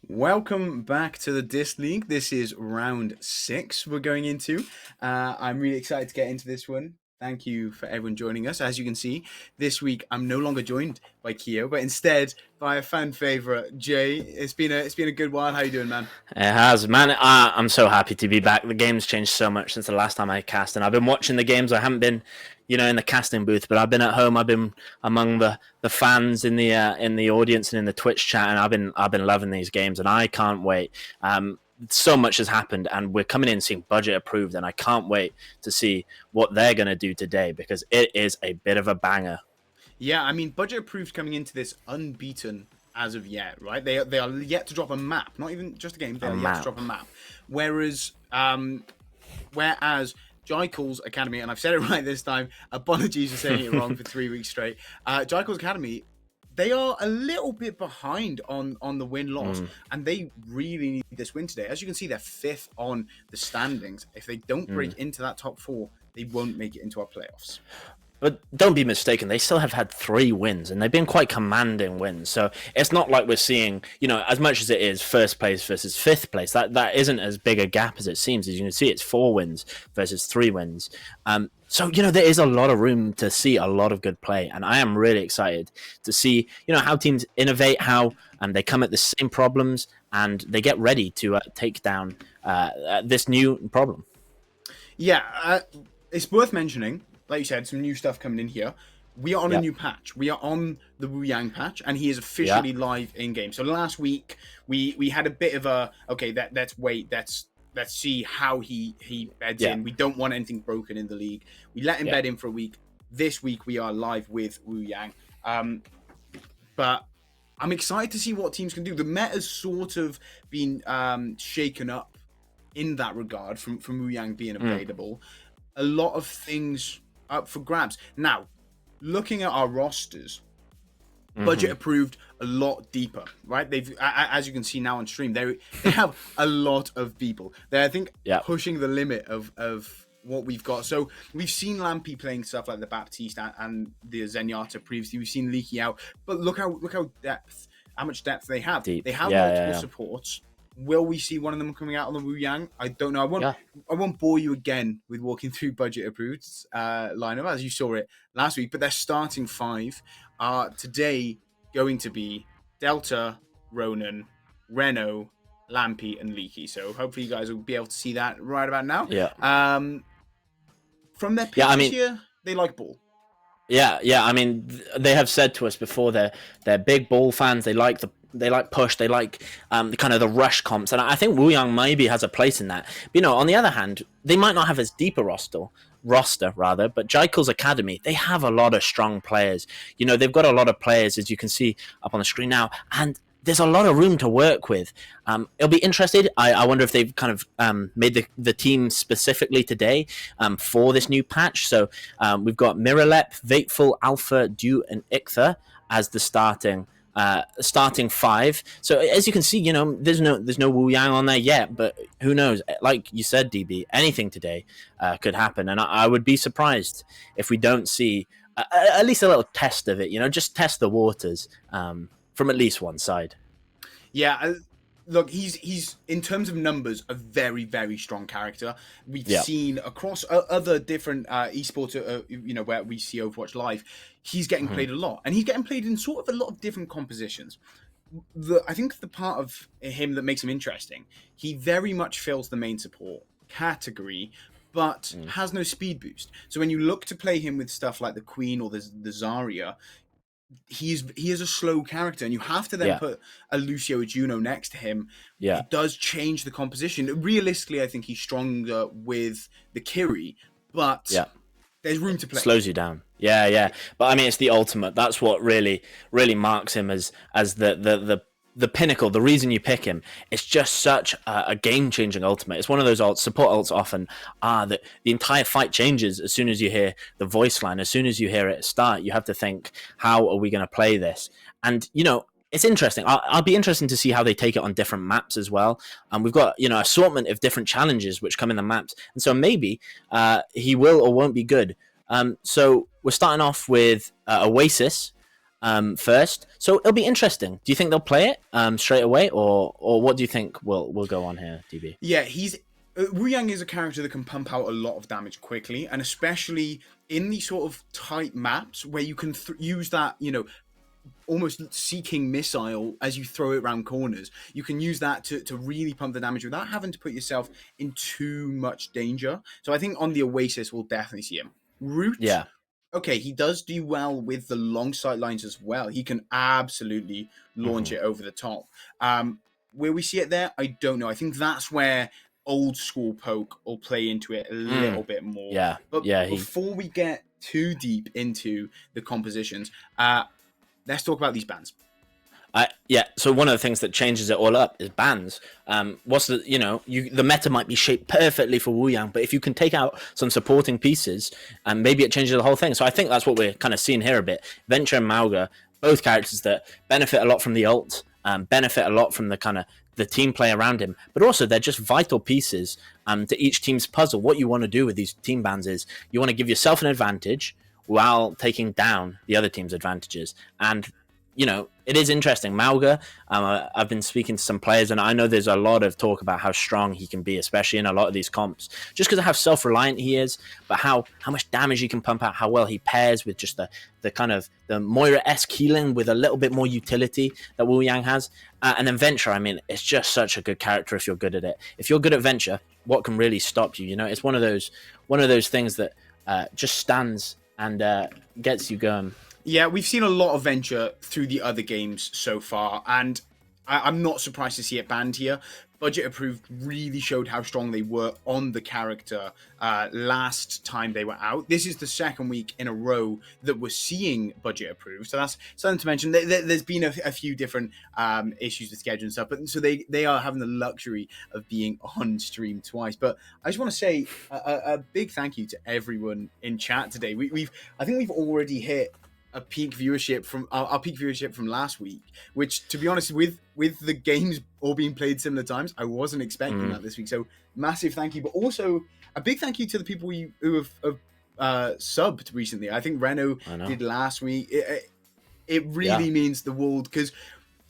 Welcome back to the Disc League. This is round 6 we're going into. I'm really excited to get into this one. Thank you for everyone joining us. As you can see, this week I'm no longer joined by Keo, but instead by a fan favorite, Jay. It's been a good while. How you doing, man? It has, man. I'm so happy to be back. The game's changed so much since the last time I cast, and I've been watching the games. I haven't been, in the casting booth, but I've been at home. I've been among the fans in the audience and in the Twitch chat, and I've been loving these games, and I can't wait. So much has happened, and we're coming in seeing budget approved, and I can't wait to see what they're going to do today because it is a bit of a banger. Yeah, I mean, budget approved coming into this unbeaten as of yet, right? They are yet to drop a map, not even just a game. They are yet to drop a map. Whereas Jichael's Academy, and I've said it right this time. Apologies for saying it wrong for 3 weeks straight. Jichael's Academy, they are a little bit behind on the win loss, and they really need this win today. As you can see, they're 5th on the standings. If they don't break into that top 4, they won't make it into our playoffs. But don't be mistaken, they still have had 3 wins, and they've been quite commanding wins. So it's not like we're seeing, as much as it is first place versus 5th place, that isn't as big a gap as it seems. As you can see, it's 4 wins versus 3 wins. So, there is a lot of room to see a lot of good play, and I am really excited to see, how teams innovate, how they come at the same problems, and they get ready to take down this new problem. Yeah, it's worth mentioning, like you said, some new stuff coming in here. We are on a new patch. We are on the Wu Yang patch, and he is officially live in game. So last week we had a bit of a let's wait, let's see how he beds in. We don't want anything broken in the league. We let him bed in for a week. This week we are live with Wu Yang. But I'm excited to see what teams can do. The meta's sort of been shaken up in that regard from Wu Yang being available. A lot of things up for grabs. Now, looking at our rosters, budget approved a lot deeper, right? They've, as you can see now on stream, they have a lot of people. They're, I think, pushing the limit of what we've got. So we've seen Lampy playing stuff like the Baptiste and the Zenyatta previously. We've seen Leaky out, but look how much depth they have. Deep. They have multiple supports. Will we see one of them coming out on the Wu Yang? I don't know. I won't bore you again with walking through budget approved lineup as you saw it last week. But their starting 5 are today going to be Delta, Ronan, Renault, Lampy, and Leaky. So hopefully you guys will be able to see that right about now. Yeah. From their pictures here, they like ball. Yeah. I mean, they have said to us before they're big ball fans. They like push. They like the kind of the rush comps, and I think Wu Yang maybe has a place in that. But, on the other hand, they might not have as deep a roster, but Jichael's Academy, they have a lot of strong players. They've got a lot of players, as you can see up on the screen now, and there's a lot of room to work with. It'll be interesting. I wonder if they've kind of made the team specifically today for this new patch. So we've got Miralep, Vateful, Alpha, Dew, and Ichther as the starting 5. So as you can see, there's no Wu Yang on there yet, but who knows? Like you said, DB, anything today could happen, and I would be surprised if we don't see at least a little test of it. Just test the waters from at least one side. Yeah. Look, he's in terms of numbers a very, very strong character. We've seen across other different esports, where we see Overwatch live, he's getting played a lot, and he's getting played in sort of a lot of different compositions. I think the part of him that makes him interesting, he very much fills the main support category, but has no speed boost. So when you look to play him with stuff like the Queen or the Zarya, he is a slow character, and you have to then put a Lucio Juno next to him. It does change the composition. Realistically, I think he's stronger with the Kiri, but there's room to play. Slows you down. Yeah. But I mean, it's the ultimate. That's what really marks him as the pinnacle. The reason you pick him, it's just such a game-changing ultimate. It's one of those support ults often that the entire fight changes as soon as you hear the voice line. As soon as you hear it start, you have to think, how are we going to play this? And, it's interesting. I'll be interested to see how they take it on different maps as well. And we've got, assortment of different challenges which come in the maps. And so maybe he will or won't be good. So we're starting off with Oasis. first. So it'll be interesting. Do you think they'll play it straight away, or what do you think will go on here, DB? Yeah, Wu Yang is a character that can pump out a lot of damage quickly, and especially in these sort of tight maps where you can use that, almost seeking missile as you throw it around corners. You can use that to really pump the damage without having to put yourself in too much danger. So I think on the Oasis, we'll definitely see him. Root, Yeah. okay, he does do well with the long sight lines as well. He can absolutely launch it over the top. Where we see it there, I don't know. I think that's where old school poke will play into it a little bit more. Yeah. But Yeah. before we get too deep into the compositions, let's talk about these bands. So one of the things that changes it all up is bans. What's the the meta might be shaped perfectly for Wu Yang, but if you can take out some supporting pieces, maybe it changes the whole thing. So I think that's what we're kind of seeing here a bit. Venture and Mauga, both characters that benefit a lot from the ult, benefit a lot from the kind of the team play around him, but also they're just vital pieces to each team's puzzle. What you want to do with these team bans is you want to give yourself an advantage while taking down the other team's advantages. And it is interesting. Mauga, I've been speaking to some players, and I know there's a lot of talk about how strong he can be, especially in a lot of these comps, just because of how self-reliant he is, but how much damage he can pump out, how well he pairs with just the kind of the Moira-esque healing with a little bit more utility that Wu Yang has. And then Venture, I mean, it's just such a good character if you're good at it. If you're good at Venture, what can really stop you? It's one of those things that just stands and gets you going. Yeah, we've seen a lot of Venture through the other games so far, and I'm not surprised to see it banned here. Budget Approved really showed how strong they were on the character last time they were out. This is the second week in a row that we're seeing Budget Approved, so that's something to mention. There's been a few different issues with schedule and stuff, but so they are having the luxury of being on stream twice. But I just want to say a big thank you to everyone in chat today. I think we've already hit a peak viewership from our peak viewership from last week, which, to be honest, with the games all being played similar times, I wasn't expecting that this week. So massive thank you, but also a big thank you to the people who have subbed recently. I think Reno did last week. It really means the world, because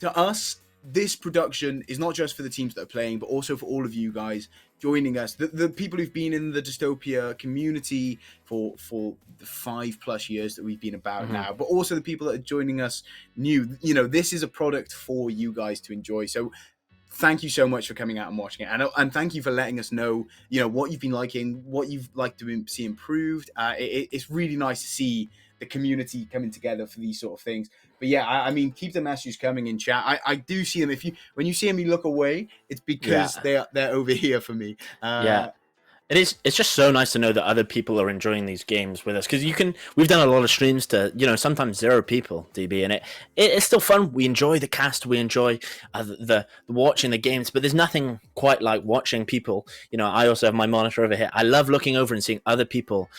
to us, this production is not just for the teams that are playing, but also for all of you guys joining us, the people who've been in the Dystopia community for the 5+ years that we've been about now, but also the people that are joining us new. This is a product for you guys to enjoy. So thank you so much for coming out and watching it, and thank you for letting us know what you've been liking, what you've liked to see improved. It's really nice to see the community coming together for these sort of things. But yeah, I mean, keep the messages coming in chat. I do see them. When you see me look away, it's because they're over here for me. It's just so nice to know that other people are enjoying these games with us, because we've done a lot of streams to sometimes 0 people, DB, and it's still fun. We enjoy the cast, we enjoy the watching the games, but there's nothing quite like watching people. I also have my monitor over here. I love looking over and seeing other people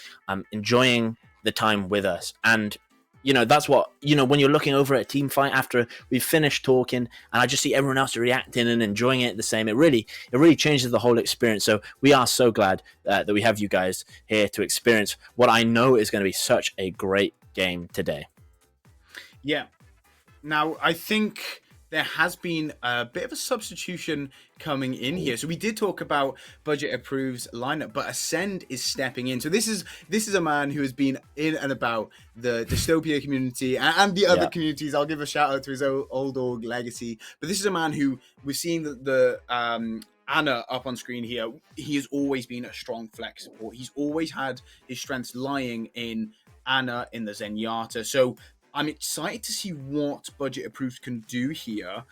enjoying the time with us. And that's what, when you're looking over at a team fight after we've finished talking, and I just see everyone else reacting and enjoying it the same, it really changes the whole experience. So we are so glad that we have you guys here to experience what I know is going to be such a great game today. Yeah. Now, I think there has been a bit of a substitution coming in here. So we did talk about Budget Approved's lineup, but Ascend is stepping in. So this is a man who has been in and about the Dystopia community and the other communities. I'll give a shout out to his old org legacy. But this is a man who we're seeing the Anna up on screen here. He has always been a strong flex support. He's always had his strengths lying in Anna, in the Zenyatta. So I'm excited to see what Budget Approved can do here.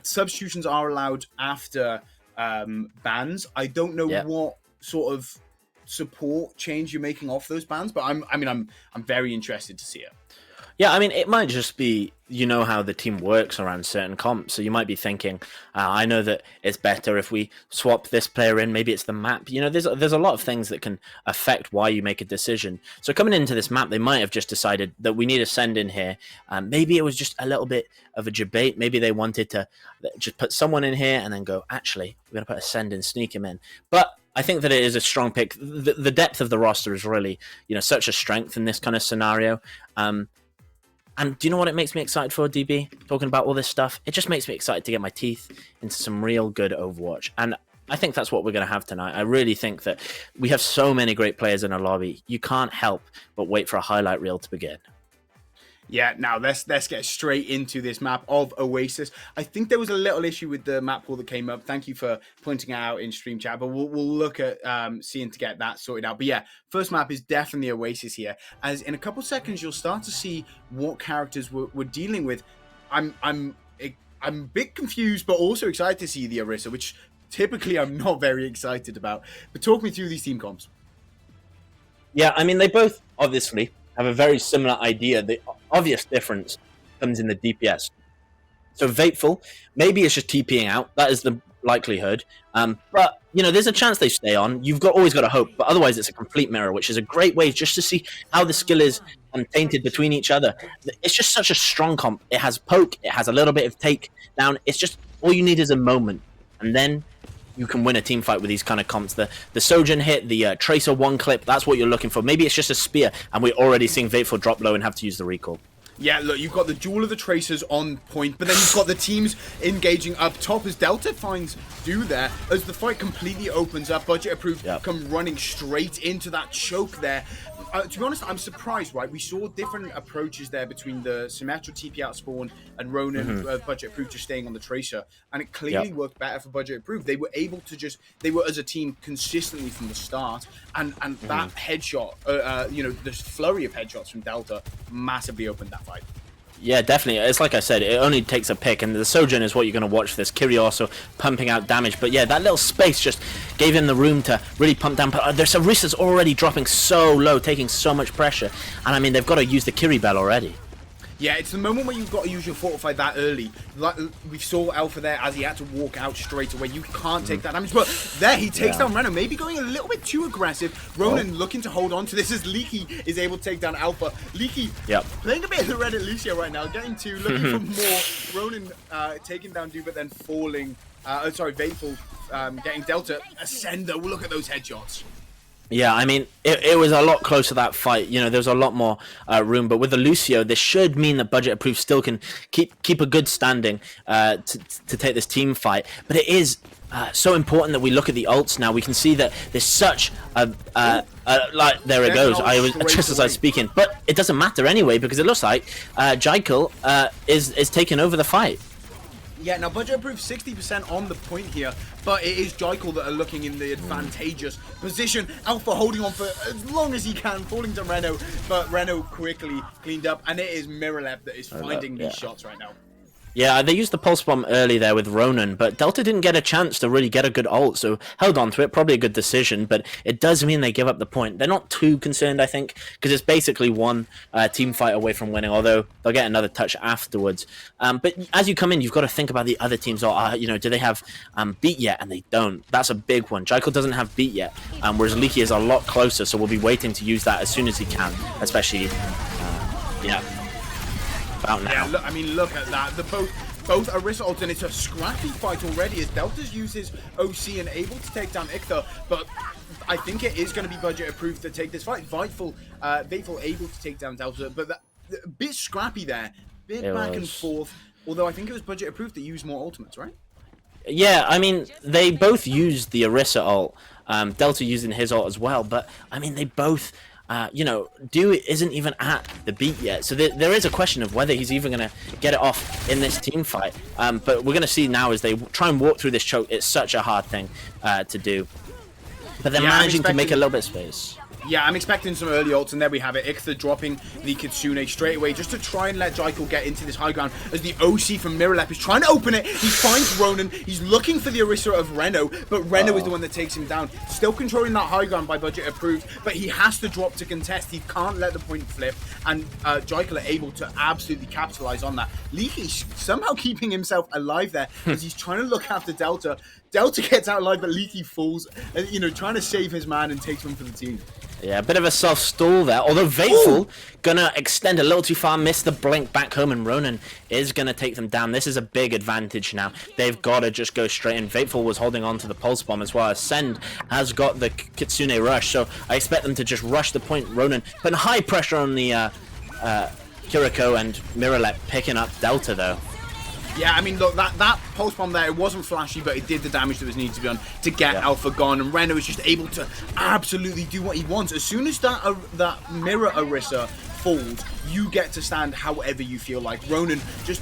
Substitutions are allowed after bans. I don't know what sort of support change you're making off those bans, but I'm very interested to see it. Yeah, I mean, it might just be, how the team works around certain comps. So you might be thinking, I know that it's better if we swap this player in. Maybe it's the map. There's a lot of things that can affect why you make a decision. So coming into this map, they might have just decided that we need to send in here. Maybe it was just a little bit of a debate. Maybe they wanted to just put someone in here and then go, actually, we're going to put a send and sneak him in. But I think that it is a strong pick. The depth of the roster is really, such a strength in this kind of scenario. And do you know what it makes me excited for, DB? Talking about all this stuff, it just makes me excited to get my teeth into some real good Overwatch. And I think that's what we're going to have tonight. I really think that we have so many great players in our lobby. You can't help but wait for a highlight reel to begin. Yeah, now let's get straight into this map of Oasis. I think there was a little issue with the map pool that came up. Thank you for pointing it out in stream chat, but we'll look at seeing to get that sorted out. But yeah, first map is definitely Oasis here, as in a couple seconds you'll start to see what characters we're dealing with. I'm a bit confused, but also excited to see the Orisa, which typically I'm not very excited about. But talk me through these team comps. Yeah, I mean, they both obviously have a very similar idea. The obvious difference comes in the DPS. So Vateful, maybe it's just TPing out. That is the likelihood. But, you know, there's a chance they stay on. You've always got to hope. But otherwise, it's a complete mirror, which is a great way just to see how the skill is tainted between each other. It's just such a strong comp. It has poke. It has a little bit of take down. It's just all you need is a moment. And then you can win a team fight with these kind of comps. The Sojourn hit, the Tracer one clip, that's what you're looking for. Maybe it's just a spear, and we're already seeing Vateful drop low and have to use the recall. Yeah, look, you've got the duel of the Tracers on point, but then you've got the teams engaging up top as Delta finds Do there. As the fight completely opens up, Budget Approved come running straight into that choke there. To be honest, I'm surprised, right? We saw different approaches there between the Symmetra TP out spawn and Ronan Budget Approved just staying on the Tracer, and it clearly worked better for Budget Approved. They were able to they were as a team consistently from the start, and that headshot, you know, this flurry of headshots from Delta massively opened that fight. Yeah, definitely. It's like I said, it only takes a pick, and the Sojourn is what you're going to watch for this. Kiri also pumping out damage, but yeah, that little space just gave him the room to really pump down. But there's Orisa's already dropping so low, taking so much pressure, and I mean, they've got to use the Kiri Bell already. Yeah, it's the moment where you've got to use your Fortify that early. Like we saw Alpha there as he had to walk out straight away. You can't take that damage. But there he takes down Reno, maybe going a little bit too aggressive. Ronan looking to hold on to this as Leaky is able to take down Alpha. Leaky playing a bit of the Reddit Lucio right now, getting to, looking for more. Ronan taking down Dude, but then falling. Vateful getting Delta. Ascender, look at those headshots. Yeah, I mean, it was a lot closer, that fight. You know, there was a lot more room. But with the Lucio, this should mean that Budget Approved still can keep a good standing to take this team fight. But it is so important that we look at the ults now. We can see that there's such like, there it goes. I was just as I was speaking. But it doesn't matter anyway, because it looks like Jichael is taking over the fight. Yeah, now Budget Approved 60% on the point here, but it is Jichael that are looking in the advantageous position. Alpha holding on for as long as he can, falling to Reno, but Reno quickly cleaned up, and it is Miralep that is finding these shots right now. Yeah, they used the Pulse Bomb early there with Ronan, but Delta didn't get a chance to really get a good ult, so held on to it. Probably a good decision, but it does mean they give up the point. They're not too concerned, I think, because it's basically one team fight away from winning, although they'll get another touch afterwards. But as you come in, you've got to think about the other teams. You know, do they have beat yet? And they don't. That's a big one. Jichael doesn't have beat yet, whereas Leaky is a lot closer, so we'll be waiting to use that as soon as he can, especially, about now. Yeah, look, I mean, look at that. Both Orisa ults, and it's a scrappy fight already as Delta's uses OC and able to take down Ichtha, but I think it is going to be Budget Approved to take this fight. Vateful able to take down Delta, but a bit scrappy there, bit back and forth, although I think it was Budget Approved that used more ultimates, right? Yeah, I mean, they both used the Orisa ult, Delta using his ult as well, but I mean, they both... you know, Dewey isn't even at the beat yet, so there is a question of whether he's even going to get it off in this team fight. But we're going to see now as they try and walk through this choke. It's such a hard thing to do, but they're managing to make a little bit of space. Yeah, I'm expecting some early ults, and there we have it. Ichtha dropping the Kitsune straight away just to try and let Jichael get into this high ground as the OC from Miralep is trying to open it. He finds Ronan. He's looking for the Orisa of Reno, but Reno is the one that takes him down. Still controlling that high ground by Budget Approved, but he has to drop to contest. He can't let the point flip, and Jichael are able to absolutely capitalize on that. Leaky somehow keeping himself alive there as he's trying to look after Delta. Delta gets out alive, but Leaky falls, you know, trying to save his man and takes one for the team. Yeah, a bit of a self-stall there, although Vateful gonna extend a little too far, miss the blink back home, and Ronan is gonna take them down. This is a big advantage now. They've got to just go straight in. Vateful was holding on to the Pulse Bomb as well. Ascend has got the Kitsune Rush, so I expect them to just rush the point. Ronan putting high pressure on the Kiriko and Miralep picking up Delta though. Yeah, I mean, look, that pulse bomb there, it wasn't flashy, but it did the damage that was needed to be done to get Alpha gone, and Reno is just able to absolutely do what he wants. As soon as that mirror Orisa falls, you get to stand however you feel like. Ronan just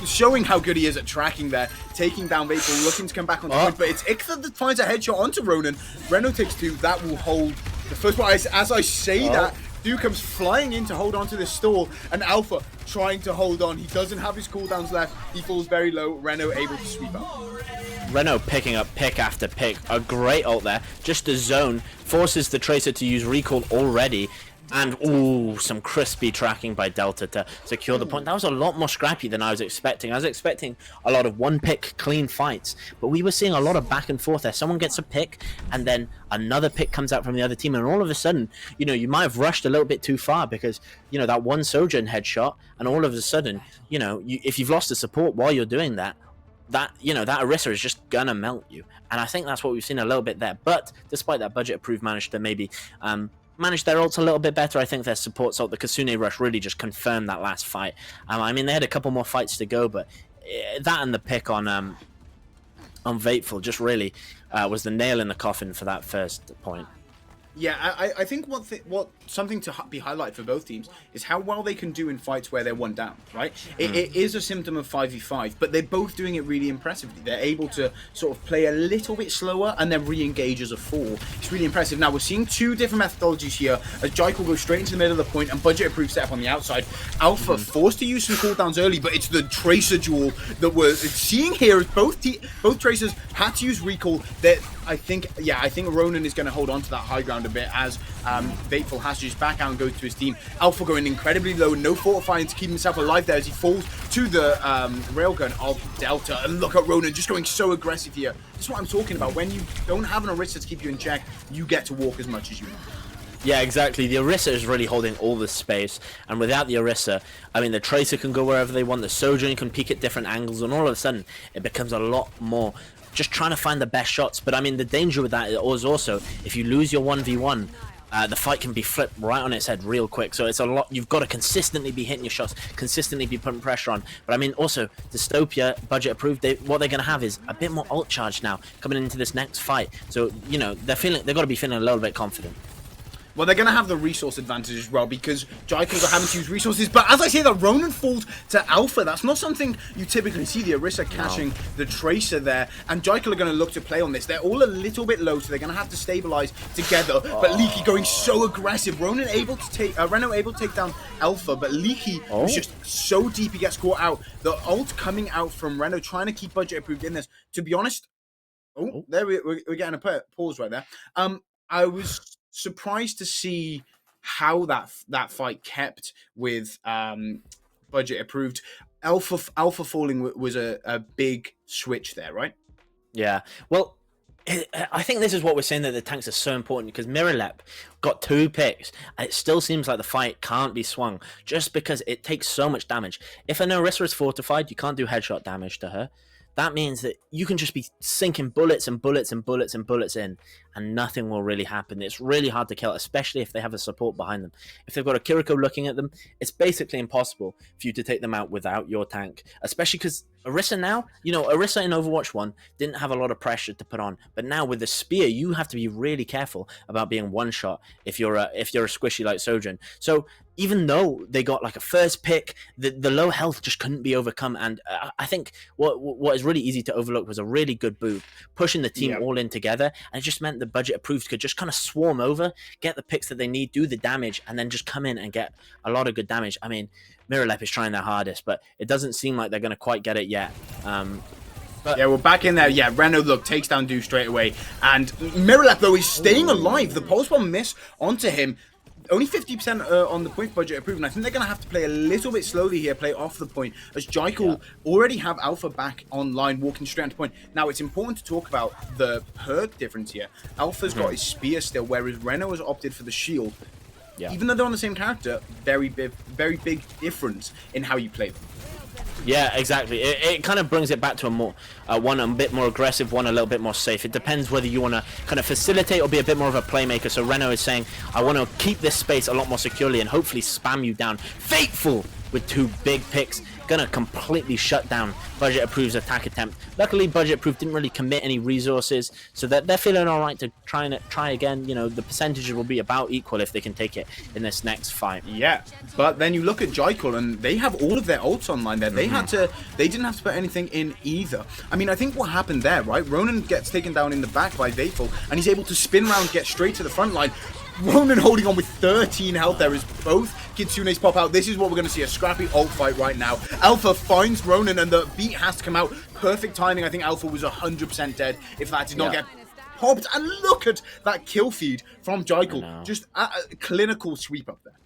showing how good he is at tracking there, taking down Vapor, looking to come back on the point, but it's Iktha that finds a headshot onto Ronan. Reno takes 2, that will hold the first one. As I say that, Dude comes flying in to hold on to this stall, and Alpha trying to hold on. He doesn't have his cooldowns left. He falls very low. Reno able to sweep up. Reno picking up pick after pick. A great ult there. Just a zone. Forces the Tracer to use recall already. And, ooh, some crispy tracking by Delta to secure the point. That was a lot more scrappy than I was expecting. I was expecting a lot of one-pick clean fights. But we were seeing a lot of back and forth there. Someone gets a pick, and then another pick comes out from the other team. And all of a sudden, you know, you might have rushed a little bit too far because, you know, that one Sojourn headshot. And all of a sudden, you know, if you've lost the support while you're doing that, you know, that Orisa is just gonna melt you. And I think that's what we've seen a little bit there. But despite that, Budget Approved managed to maybe... managed their ults a little bit better. I think their support ult, the Kasune Rush, really just confirmed that last fight. I mean, they had a couple more fights to go, but that and the pick on Vateful just really was the nail in the coffin for that first point. Yeah, I think what something to be highlighted for both teams is how well they can do in fights where they're one down, right? It is a symptom of 5v5, but they're both doing it really impressively. They're able to sort of play a little bit slower and then re-engage as a 4. It's really impressive. Now, we're seeing 2 different methodologies here as Jichael goes straight into the middle of the point and Budget Approved set up on the outside. Alpha forced to use some cooldowns early, but it's the Tracer duel that we're seeing here as both Tracers had to use recall. I think Ronan is going to hold on to that high ground a bit as Vateful has to just back out and go to his team. Alpha going incredibly low, no fortifying to keep himself alive there as he falls to the railgun of Delta. And look at Ronan just going so aggressive here. That's what I'm talking about. When you don't have an Orisa to keep you in check, you get to walk as much as you want. Yeah, exactly. The Orisa is really holding all the space, and without the Orisa, I mean, the Tracer can go wherever they want, the Sojourn can peek at different angles, and all of a sudden, it becomes a lot more just trying to find the best shots. But I mean, the danger with that is also, if you lose your 1v1, the fight can be flipped right on its head real quick. So it's a lot. You've got to consistently be hitting your shots, consistently be putting pressure on. But I mean, also, Dystopia, Budget Approved, what they're going to have is a bit more ult charge now coming into this next fight. So, you know, they've got to be feeling a little bit confident. Well, they're going to have the resource advantage as well because Jichael are having to use resources. But as I say that, Ronan falls to Alpha. That's not something you typically see. The Orisa catching the Tracer there. And Jichael are going to look to play on this. They're all a little bit low, so they're going to have to stabilize together. But Leaky going so aggressive. Reno able to take down Alpha, but Leaky was just so deep he gets caught out. The ult coming out from Reno, trying to keep Budget Approved in this. To be honest, there we're getting a pause right there. I was surprised to see how that fight kept with Budget Approved. Alpha falling was a big switch there, right? Yeah. Well, I think this is what we're saying, that the tanks are so important, because Miralep got 2 picks and it still seems like the fight can't be swung just because it takes so much damage. If an Orisa is fortified, you can't do headshot damage to her. That means that you can just be sinking bullets and bullets and bullets and bullets in, and nothing will really happen. It's really hard to kill, especially if they have a support behind them. If they've got a Kiriko looking at them, it's basically impossible for you to take them out without your tank, especially because Orisa now, you know, Orisa in Overwatch 1 didn't have a lot of pressure to put on, but now with the spear, you have to be really careful about being one shot if you're a squishy like Sojourn. So even though they got like a first pick, the low health just couldn't be overcome. And I think what is really easy to overlook was a really good boot, pushing the team all in together. And it just meant the Budget Approved could just kind of swarm over, get the picks that they need, do the damage, and then just come in and get a lot of good damage. I mean, Miralep is trying their hardest, but it doesn't seem like they're going to quite get it yet. But yeah, we're back in there. Yeah, Reno, look, takes down Du straight away. And Miralep, though, is staying alive. The pulse bomb miss onto him. Only 50% on the point. Budget Approved, and I think they're going to have to play a little bit slowly here, play off the point, as Jichael already have Alpha back online, walking straight onto point. Now, it's important to talk about the perk difference here. Alpha's got his spear still, whereas Reno has opted for the shield. Yeah. Even though they're on the same character, very big difference in how you play them. Yeah, exactly. It kind of brings it back to a more one a bit more aggressive, one a little bit more safe. It depends whether you want to kind of facilitate or be a bit more of a playmaker. So Renault is saying, I want to keep this space a lot more securely and hopefully spam you down. Fateful with 2 big picks, gonna completely shut down Budget Approve's attack attempt. Luckily, Budget Approve didn't really commit any resources, so that they're feeling all right to try again. You know, the percentages will be about equal if they can take it in this next fight. Yeah, but then you look at Jichael and they have all of their ults online there. They didn't have to put anything in either. I mean, I think what happened there, right? Ronan gets taken down in the back by Fateful, and he's able to spin around, get straight to the front line. Ronan holding on with 13 health there as both Kitsunes pop out. This is what we're going to see, a scrappy ult fight right now. Alpha finds Ronan and the beat has to come out. Perfect timing. I think Alpha was 100% dead if that did not get popped. And look at that kill feed from Jichael. Just a clinical sweep up there.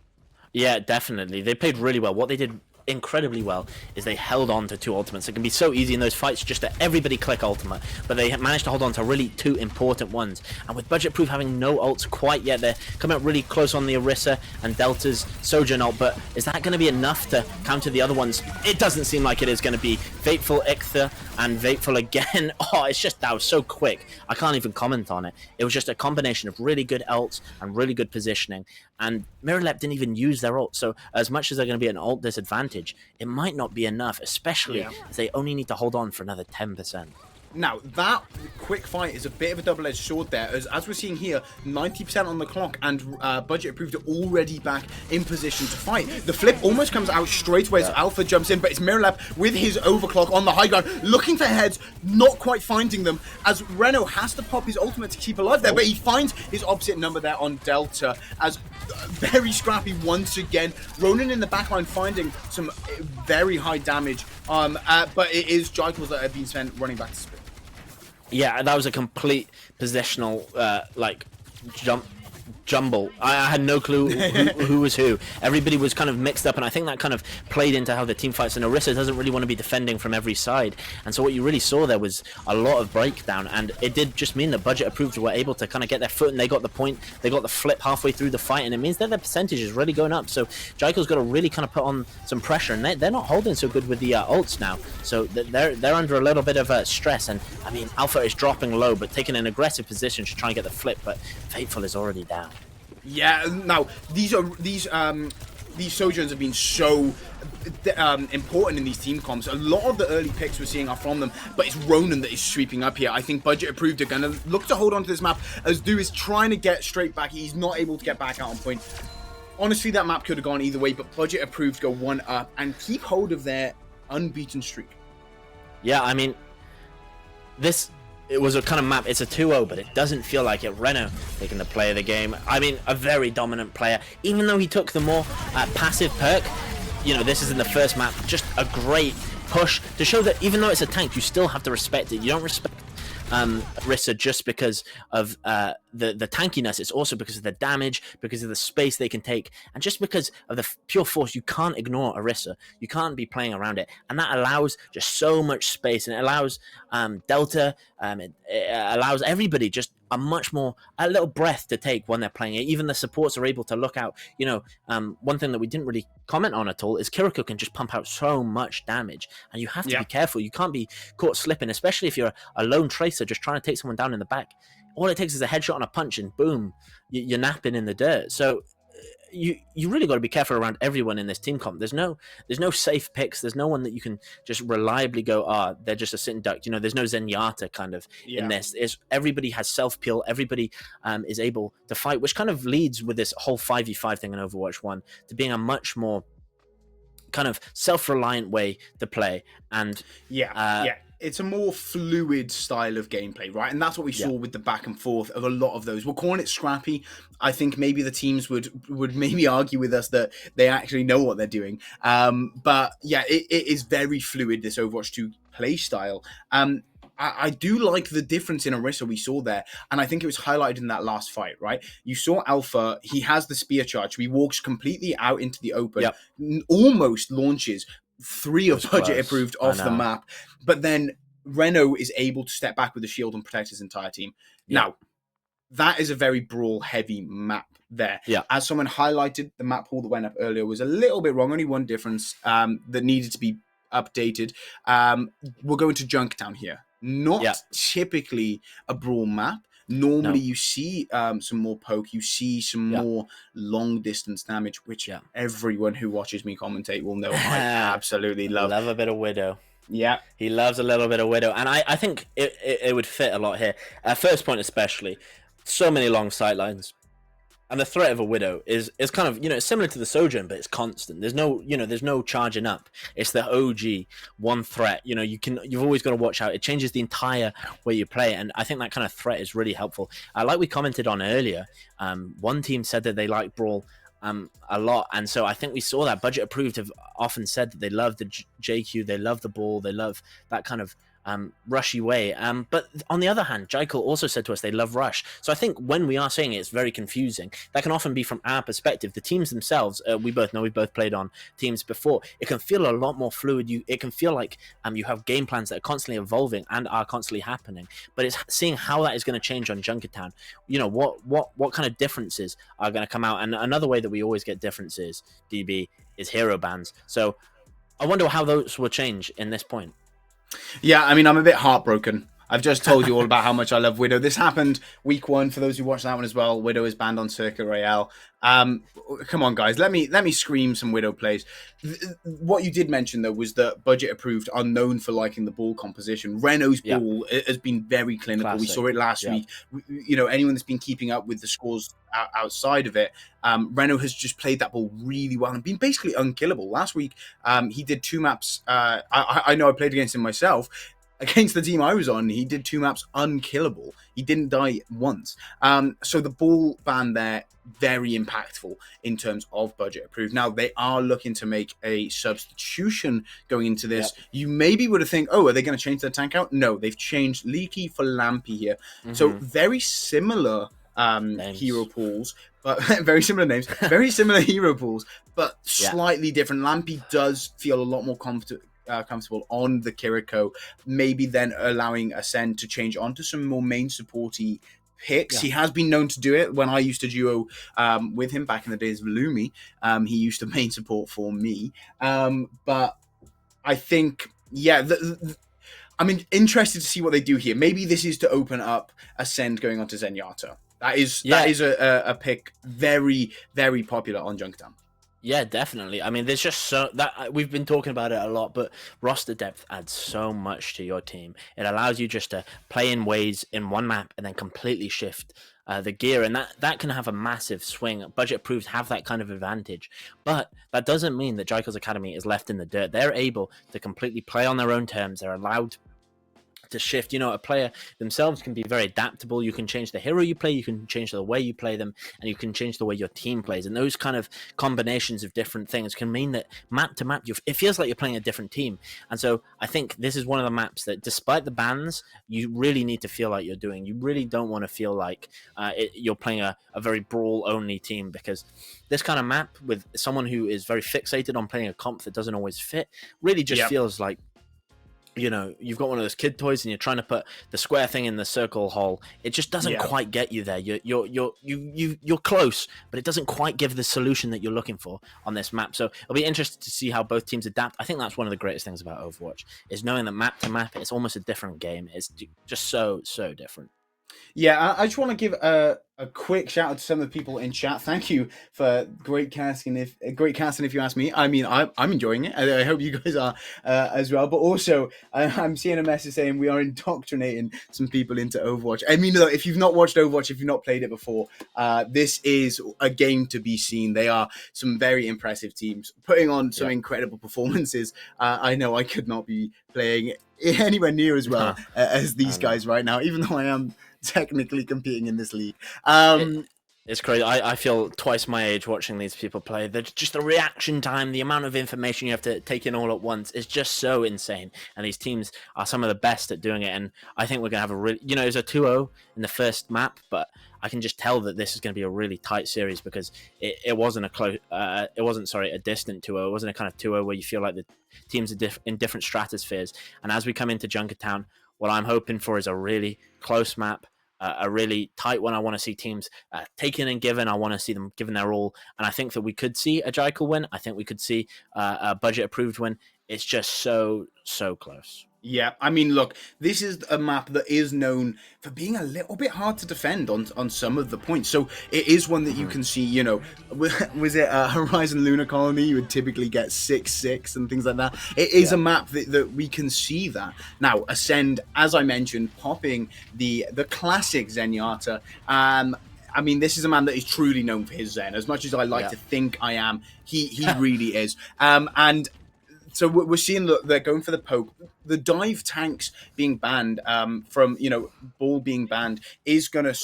Yeah, definitely. They played really well. What they did incredibly well is they held on to 2 ultimates. It can be so easy in those fights just to everybody click ultimate, but they managed to hold on to really 2 important ones. And with Budget Proof having no ults quite yet, they're coming up really close on the Orisa and Delta's Sojourn ult, but is that going to be enough to counter the other ones? It doesn't seem like it is going to be. Fateful Ichthyr and Fateful again. Oh, it's just, that was so quick. I can't even comment on it. It was just a combination of really good ults and really good positioning. And Miralep didn't even use their ult. So as much as they're going to be an ult disadvantage, it might not be enough, especially as they only need to hold on for another 10%. Now, that quick fight is a bit of a double-edged sword there, as we're seeing here, 90% on the clock, and Budget Approved are already back in position to fight. The flip almost comes out straight away as Alpha jumps in, but it's Miralep with his overclock on the high ground, looking for heads, not quite finding them, as Renault has to pop his ultimate to keep alive there, but he finds his opposite number there on Delta, as very scrappy once again. Ronan in the backline finding some very high damage, but it is Jichaels that have been spent running back to spin. Yeah, that was a complete positional jumble. I had no clue who was who. Everybody was kind of mixed up, and I think that kind of played into how the team fights. And Orisa doesn't really want to be defending from every side, and so what you really saw there was a lot of breakdown, and it did just mean that Budget Approved were able to kind of get their foot, and they got the point, they got the flip halfway through the fight, and it means that their percentage is really going up. So Jichael's got to really kind of put on some pressure, and they're not holding so good with the ults now, so they're under a little bit of stress. And I mean, Alpha is dropping low, but taking an aggressive position to try and get the flip, but Fateful is already down. Yeah, now these Sojourns have been so important in these team comps. A lot of the early picks we're seeing are from them, but it's Ronan that is sweeping up here. I think Budget Approved are going to look to hold on to this map, as Du is trying to get straight back. He's not able to get back out on point. Honestly, that map could have gone either way, but Budget Approved go 1 up and keep hold of their unbeaten streak. Yeah, I mean, it was a kind of map. It's a 2-0, but it doesn't feel like it. Renault taking the play of the game. I mean, a very dominant player. Even though he took the more passive perk, you know, this is in the first map. Just a great push to show that even though it's a tank, you still have to respect it. You don't respect Orisa just because of the tankiness. It's also because of the damage, because of the space they can take, and just because of the pure force. You can't ignore Orisa. You can't be playing around it, and that allows just so much space, and it allows Delta, it allows everybody just a little breath to take when they're playing it. Even the supports are able to look out. You know, one thing that we didn't really comment on at all is Kiriko can just pump out so much damage, and you have to be careful. You can't be caught slipping, especially if you're a lone tracer just trying to take someone down in the back. All it takes is a headshot and a punch, and boom, you're napping in the dirt. So you really got to be careful around everyone in this team comp. There's no safe picks. There's no one that you can just reliably go, they're just a sitting duck. You know, there's no Zenyatta kind of in this. Everybody has self peel. Everybody is able to fight, which kind of leads with this whole 5v5 thing in Overwatch 1 to being a much more kind of self-reliant way to play. And it's a more fluid style of gameplay, right? And that's what we saw with the back and forth of a lot of those. We're calling it scrappy. I think maybe the teams would maybe argue with us that they actually know what they're doing. But yeah, it is very fluid, this Overwatch 2 play style. I do like the difference in Orisa we saw there, and I think it was highlighted in that last fight, right? You saw Alpha, he has the spear charge, he walks completely out into the open, almost launches 3 of Budget Approved off the map, but then Renault is able to step back with the shield and protect his entire team. Now, that is a very brawl-heavy map there. As someone highlighted, the map pool that went up earlier was a little bit wrong, only one difference that needed to be updated. We're going to Junktown here. Not typically a brawl map. Normally, you see some more poke, you see some more long distance damage, which everyone who watches me commentate will know I absolutely love. Love a bit of Widow. Yeah, he loves a little bit of Widow, and I think it would fit a lot here. At first point, especially, so many long sightlines. And the threat of a Widow is kind of, it's similar to the Sojourn, but it's constant. There's no charging up. It's the OG one threat. You've always got to watch out. It changes the entire way you play, and I think that kind of threat is really helpful. Like we commented on earlier, one team said that they like Brawl a lot, and so I think we saw that. Budget Approved have often said that they love the JQ, they love the ball, they love that kind of rushy way. But on the other hand, Jichael also said to us they love rush. So I think when we are saying it's very confusing, that can often be from our perspective. The teams themselves, we both know, we've both played on teams before. It can feel a lot more fluid. It can feel like you have game plans that are constantly evolving and are constantly happening. But it's seeing how that is going to change on Junkertown. What kind of differences are going to come out. And another way that we always get differences, DB, is hero bans. So I wonder how those will change in this point. Yeah, I mean, I'm a bit heartbroken. I've just told you all about how much I love Widow. This happened week 1 for those who watched that one as well. Widow is banned on Circuit Royale. Come on, guys. Let me scream some Widow plays. What you did mention, though, was that Budget Approved are known for liking the ball composition. Renault's ball has been very clinical. Classic. We saw it last week. Anyone that's been keeping up with the scores outside of it, Renault has just played that ball really well and been basically unkillable. Last week, he did 2 maps. I know I played against him myself. Against the team I was on, he did 2 maps unkillable. He didn't die once. So the ball ban there, very impactful in terms of Budget Approved. Now, they are looking to make a substitution going into this. Yep. You maybe would have think, are they going to change their tank out? No, they've changed Leaky for Lampy here. Mm-hmm. So very similar hero pools, but very similar names, very similar hero pools, but slightly different. Lampy does feel a lot more comfortable on the Kiriko, maybe then allowing Ascend to change onto some more main supporty picks. Yeah. He has been known to do it. When I used to duo with him back in the days of Lumi, he used to main support for me. But I think, I'm interested to see what they do here. Maybe this is to open up Ascend going on to Zenyatta. That is a pick very, very popular on Junktown. Yeah, definitely. I mean, there's just so that we've been talking about it a lot, but roster depth adds so much to your team. It allows you just to play in ways in one map and then completely shift the gear, and that can have a massive swing. Budget Approved have that kind of advantage, but that doesn't mean that Jichael's Academy is left in the dirt. They're able to completely play on their own terms. They're allowed to shift. A player themselves can be very adaptable. You can change the hero you play, you can change the way you play them, and you can change the way your team plays. And those kind of combinations of different things can mean that map to map, it feels like you're playing a different team. And so I think this is one of the maps that, despite the bans, you really need to feel like you're doing. You really don't want to feel like you're playing a very brawl-only team, because this kind of map with someone who is very fixated on playing a comp that doesn't always fit really just feels like you've got one of those kid toys and you're trying to put the square thing in the circle hole. It just doesn't quite get you there. You're close, but it doesn't quite give the solution that you're looking for on this map. So it'll be interesting to see how both teams adapt. I think that's one of the greatest things about Overwatch, is knowing that map to map, it's almost a different game. It's just so different. Yeah, I just want to give a quick shout out to some of the people in chat. Thank you for great casting. If you ask me, I mean, I'm enjoying it. I hope you guys are as well. But also, I'm seeing a message saying we are indoctrinating some people into Overwatch. I mean, if you've not watched Overwatch, if you've not played it before, this is a game to be seen. They are some very impressive teams putting on some incredible performances. I know I could not be playing anywhere near as well as these guys right now, even though I am technically competing in this league. It's crazy. I feel twice my age watching these people play. Just the reaction time, the amount of information you have to take in all at once is just so insane. And these teams are some of the best at doing it. And I think we're going to have a really, it was a 2-0 in the first map, but I can just tell that this is going to be a really tight series, because it wasn't a close, a distant 2-0. It wasn't a kind of 2-0 where you feel like the teams are in different stratospheres. And as we come into Junkertown, what I'm hoping for is a really close map, a really tight one. I want to see teams taken and given. I want to see them given their all. And I think that we could see a Jichael win. I think we could see a Budget Approved win. it's just so close. Yeah, I mean, look, this is a map that is known for being a little bit hard to defend on some of the points. So it is one that you can see, you know, was it Horizon Lunar Colony? You would typically get 6-6 and things like that. It is a map that we can see that. Now, Ascend, as I mentioned, popping the classic Zenyatta. I mean, this is a man that is truly known for his Zen. As much as I like to think I am, he really is. And so we're seeing that they're going for the poke. The dive tanks being banned from, you know, ball being banned is going to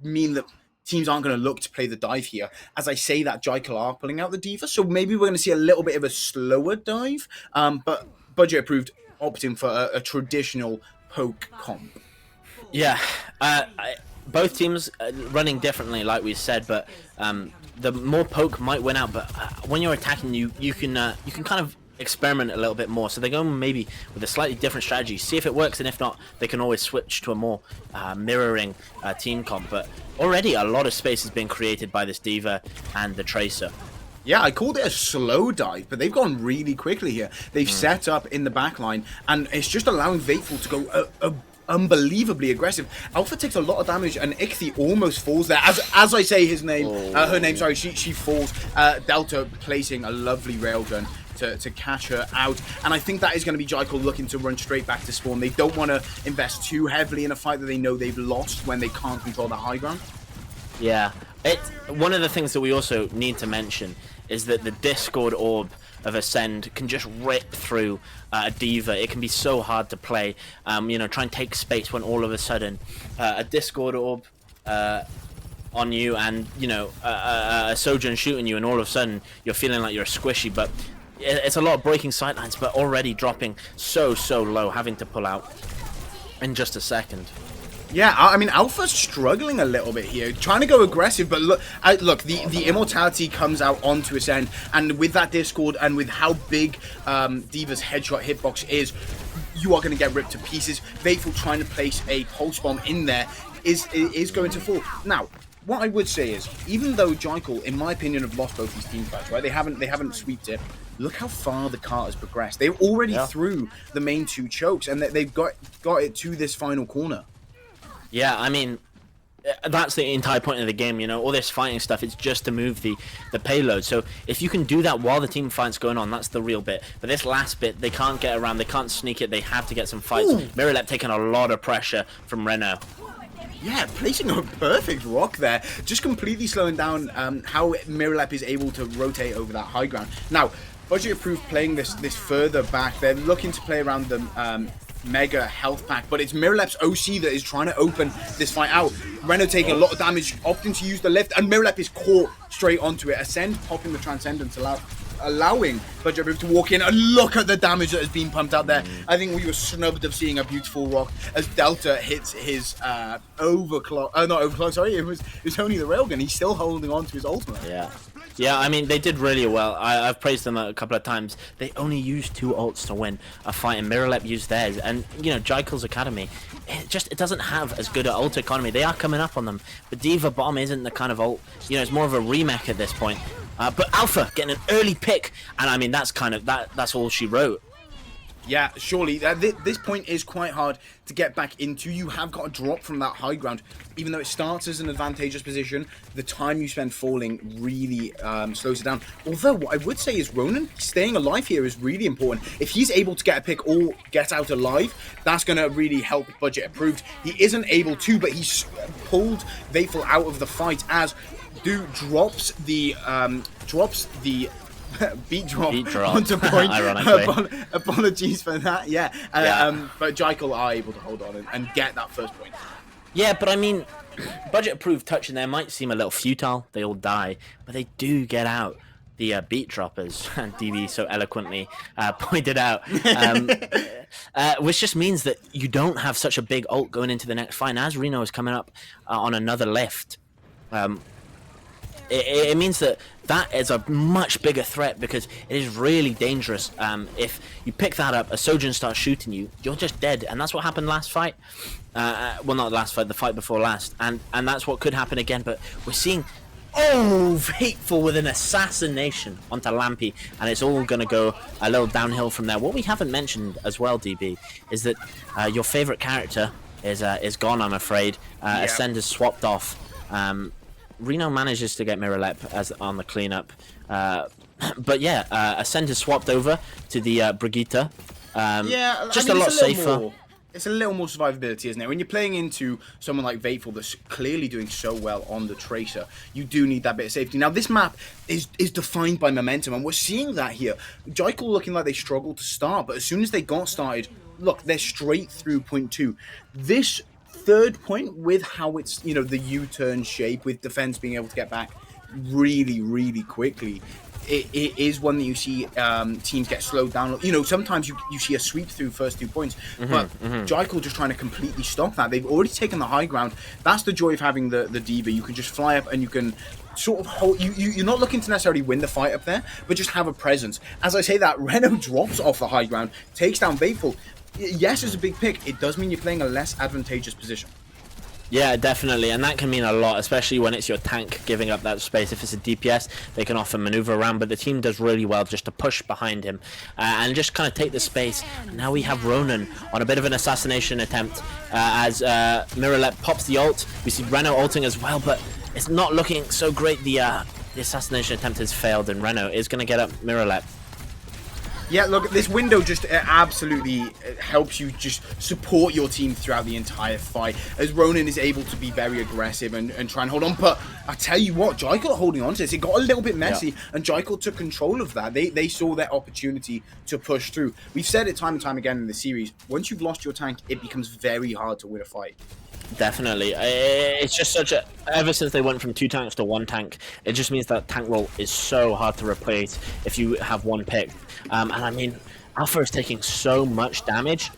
mean that teams aren't going to look to play the dive here. As I say that, Jichael are pulling out the D.Va, so maybe we're going to see a little bit of a slower dive, but Budget Approved opting for a traditional poke comp. Yeah, both teams running differently, like we said, but the more poke might win out. But when you're attacking, you can kind of experiment a little bit more. So they're going maybe with a slightly different strategy, see if it works, and if not, they can always switch to a more mirroring team comp. But already a lot of space has been created by this D.Va and the Tracer. Yeah, I called it a slow dive, but they've gone really quickly here. They've set up in the back line, and it's just allowing Vateful to go unbelievably aggressive. Alpha takes a lot of damage, and Ichthy almost falls there. As I say his name, her name, sorry, she falls. Delta placing a lovely railgun to catch her out, and I think that is going to be Jichael looking to run straight back to spawn. They don't want to invest too heavily in a fight that they know they've lost when they can't control that high ground. Yeah, one of the things that we also need to mention is that the Discord orb of Ascend can just rip through a D.Va. It can be so hard to play, you know, try and take space when all of a sudden a Discord orb on you, and you know a Sojourn shooting you, and all of a sudden you're feeling like you're squishy. But it's a lot of breaking sightlines, but already dropping so low, having to pull out in just a second. Yeah, I mean, Alpha's struggling a little bit here, trying to go aggressive, but look, the immortality comes out onto Ascend, and with that Discord and with how big D.Va's headshot hitbox is, you are going to get ripped to pieces. Vateful trying to place a pulse bomb in there is going to fall. Now, what I would say is, even though Jichael, in my opinion, have lost both these team fights, right? They haven't sweeped it. Look how far the cart has progressed. They're already through the main two chokes, and they've got it to this final corner. Yeah, I mean, that's the entire point of the game, you know, all this fighting stuff, it's just to move the payload. So if you can do that while the team fight's going on, that's the real bit. But this last bit, they can't get around, they can't sneak it, they have to get some fights. Mirrorlep taking a lot of pressure from Renault. Yeah, placing a perfect rock there, just completely slowing down how Mirrorlep is able to rotate over that high ground. Now, Budget Approved playing this further back, they're looking to play around the mega health pack, but it's Mirrorlep's OC that is trying to open this fight out. Renault taking a lot of damage, opting to use the lift, and Mirrorlep is caught straight onto it. Ascend popping the Transcendence, allowing Budget Approved to walk in, and look at the damage that has been pumped out there. I think we were snubbed of seeing a beautiful rock as Delta hits his overclock. Not overclock, sorry, it was only the railgun. He's still holding on to his ultimate. Yeah, I mean, they did really well. I've praised them a couple of times. They only used 2 ults to win a fight, and Mirrorlep used theirs. And, you know, Jichael's Academy, it doesn't have as good an ult economy. They are coming up on them. But D.Va Bomb isn't the kind of ult, you know, it's more of a remake at this point. But Alpha getting an early pick, and I mean, that's kind of, that's all she wrote. Yeah, surely. This point is quite hard to get back into. You have got to drop from that high ground. Even though it starts as an advantageous position, the time you spend falling really slows it down. Although, what I would say is Ronan staying alive here is really important. If he's able to get a pick or get out alive, that's going to really help Budget Approved. He isn't able to, but he's pulled Vateful out of the fight as Do drops the beat drop onto point. Apologies for that. But Jichael are able to hold on and get that first point. Yeah, but I mean, Budget Approved touching there might seem a little futile. They all die, but they do get out the beat droppers, and DB so eloquently pointed out, which just means that you don't have such a big ult going into the next fight. And as Reno is coming up on another lift, it means that is a much bigger threat, because it is really dangerous. If you pick that up, a Sojourn starts shooting you, you're just dead, and that's what happened last fight. Well, not last fight, the fight before last, and that's what could happen again. But we're seeing Oh, Hateful with an assassination onto Lampy, and it's all going to go a little downhill from there. What we haven't mentioned as well, DB, is that your favorite character is gone, I'm afraid. Ascend is swapped off. Reno manages to get Miralep as on the cleanup. But yeah, Ascend is swapped over to the Brigitte. Just a lot safer. It's a little more survivability, isn't it? When you're playing into someone like Vateful that's clearly doing so well on the Tracer, you do need that bit of safety. Now, this map is defined by momentum, and we're seeing that here. Jichael looking like they struggled to start, but as soon as they got started, look, they're straight through point 2. This third point, with how it's, the U-turn shape, with defense being able to get back really, really quickly, it is one that you see teams get slowed down. Sometimes you see a sweep through first 2 points, but Jichael just trying to completely stop that. They've already taken the high ground. That's the joy of having the Diva. You can just fly up and you can sort of hold. You're not looking to necessarily win the fight up there, but just have a presence. As I say that, Reno drops off the high ground, takes down Vateful. Yes, it's a big pick. It does mean you're playing a less advantageous position. Yeah, definitely, and that can mean a lot, especially when it's your tank giving up that space. If it's a DPS, they can often maneuver around, but the team does really well just to push behind him and just kind of take the space. Now we have Ronan on a bit of an assassination attempt as Miralep pops the ult. We see Reno ulting as well, but it's not looking so great. The assassination attempt has failed, and Reno is going to get up Miralep. Yeah, look, this window just absolutely helps you just support your team throughout the entire fight, as Ronan is able to be very aggressive and try and hold on. But I tell you what, Jichael holding on to this, it got a little bit messy, and Jichael took control of that. They saw their opportunity to push through. We've said it time and time again in the series, once you've lost your tank, it becomes very hard to win a fight. Definitely. It's just ever since they went from 2 tanks to 1 tank, it just means that tank role is so hard to replace if you have one pick. And I mean, Alpha is taking so much damage,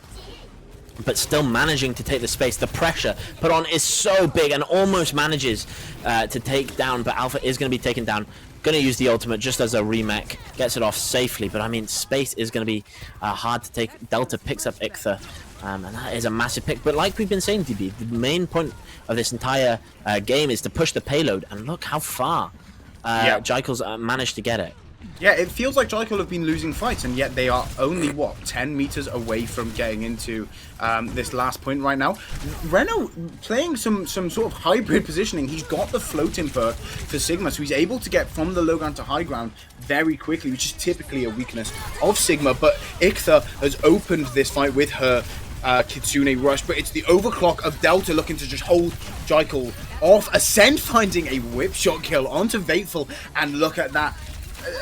but still managing to take the space. The pressure put on is so big and almost manages to take down, but Alpha is going to be taken down. Going to use the ultimate just as a remake, gets it off safely, but I mean, space is going to be hard to take. Delta picks up Ichtha. And that is a massive pick. But like we've been saying, DB, the main point of this entire game is to push the payload. And look how far Jichel's managed to get it. Yeah, it feels like Jichael have been losing fights, and yet they are only, 10 meters away from getting into this last point right now. Reno playing some sort of hybrid positioning. He's got the floating perk for Sigma, so he's able to get from the low ground to high ground very quickly, which is typically a weakness of Sigma. But Ichtha has opened this fight with her Kitsune rush, but it's the overclock of Delta looking to just hold Jichael off. Ascend finding a whip shot kill onto Vateful, and look at that.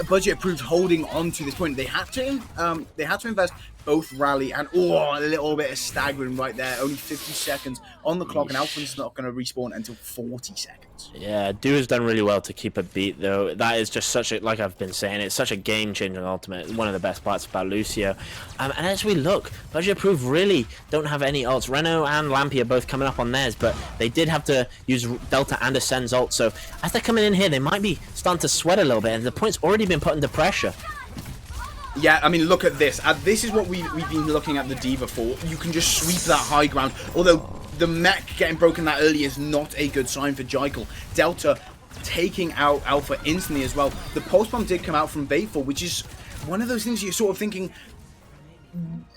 Budget approved holding on to this point. They had to invest both rally and a little bit of staggering right there. Only 50 seconds on the clock, and Alpha's not going to respawn until 40 seconds. Yeah, Do has done really well to keep a beat, though. That is just such a, like I've been saying, it's such a game-changing ultimate. One of the best parts about Lucio. And as we look, Budget Approved really don't have any ults. Reno and Lampy are both coming up on theirs, but they did have to use Delta and Ascend's ult. So as they're coming in here, they might be starting to sweat a little bit, and the point's already been put under pressure. Yeah, I mean, look at this. This is what we've been looking at the Diva for. You can just sweep that high ground. Although the mech getting broken that early is not a good sign for Jichael. Delta taking out Alpha instantly as well. The pulse bomb did come out from Vateful, which is one of those things you're sort of thinking,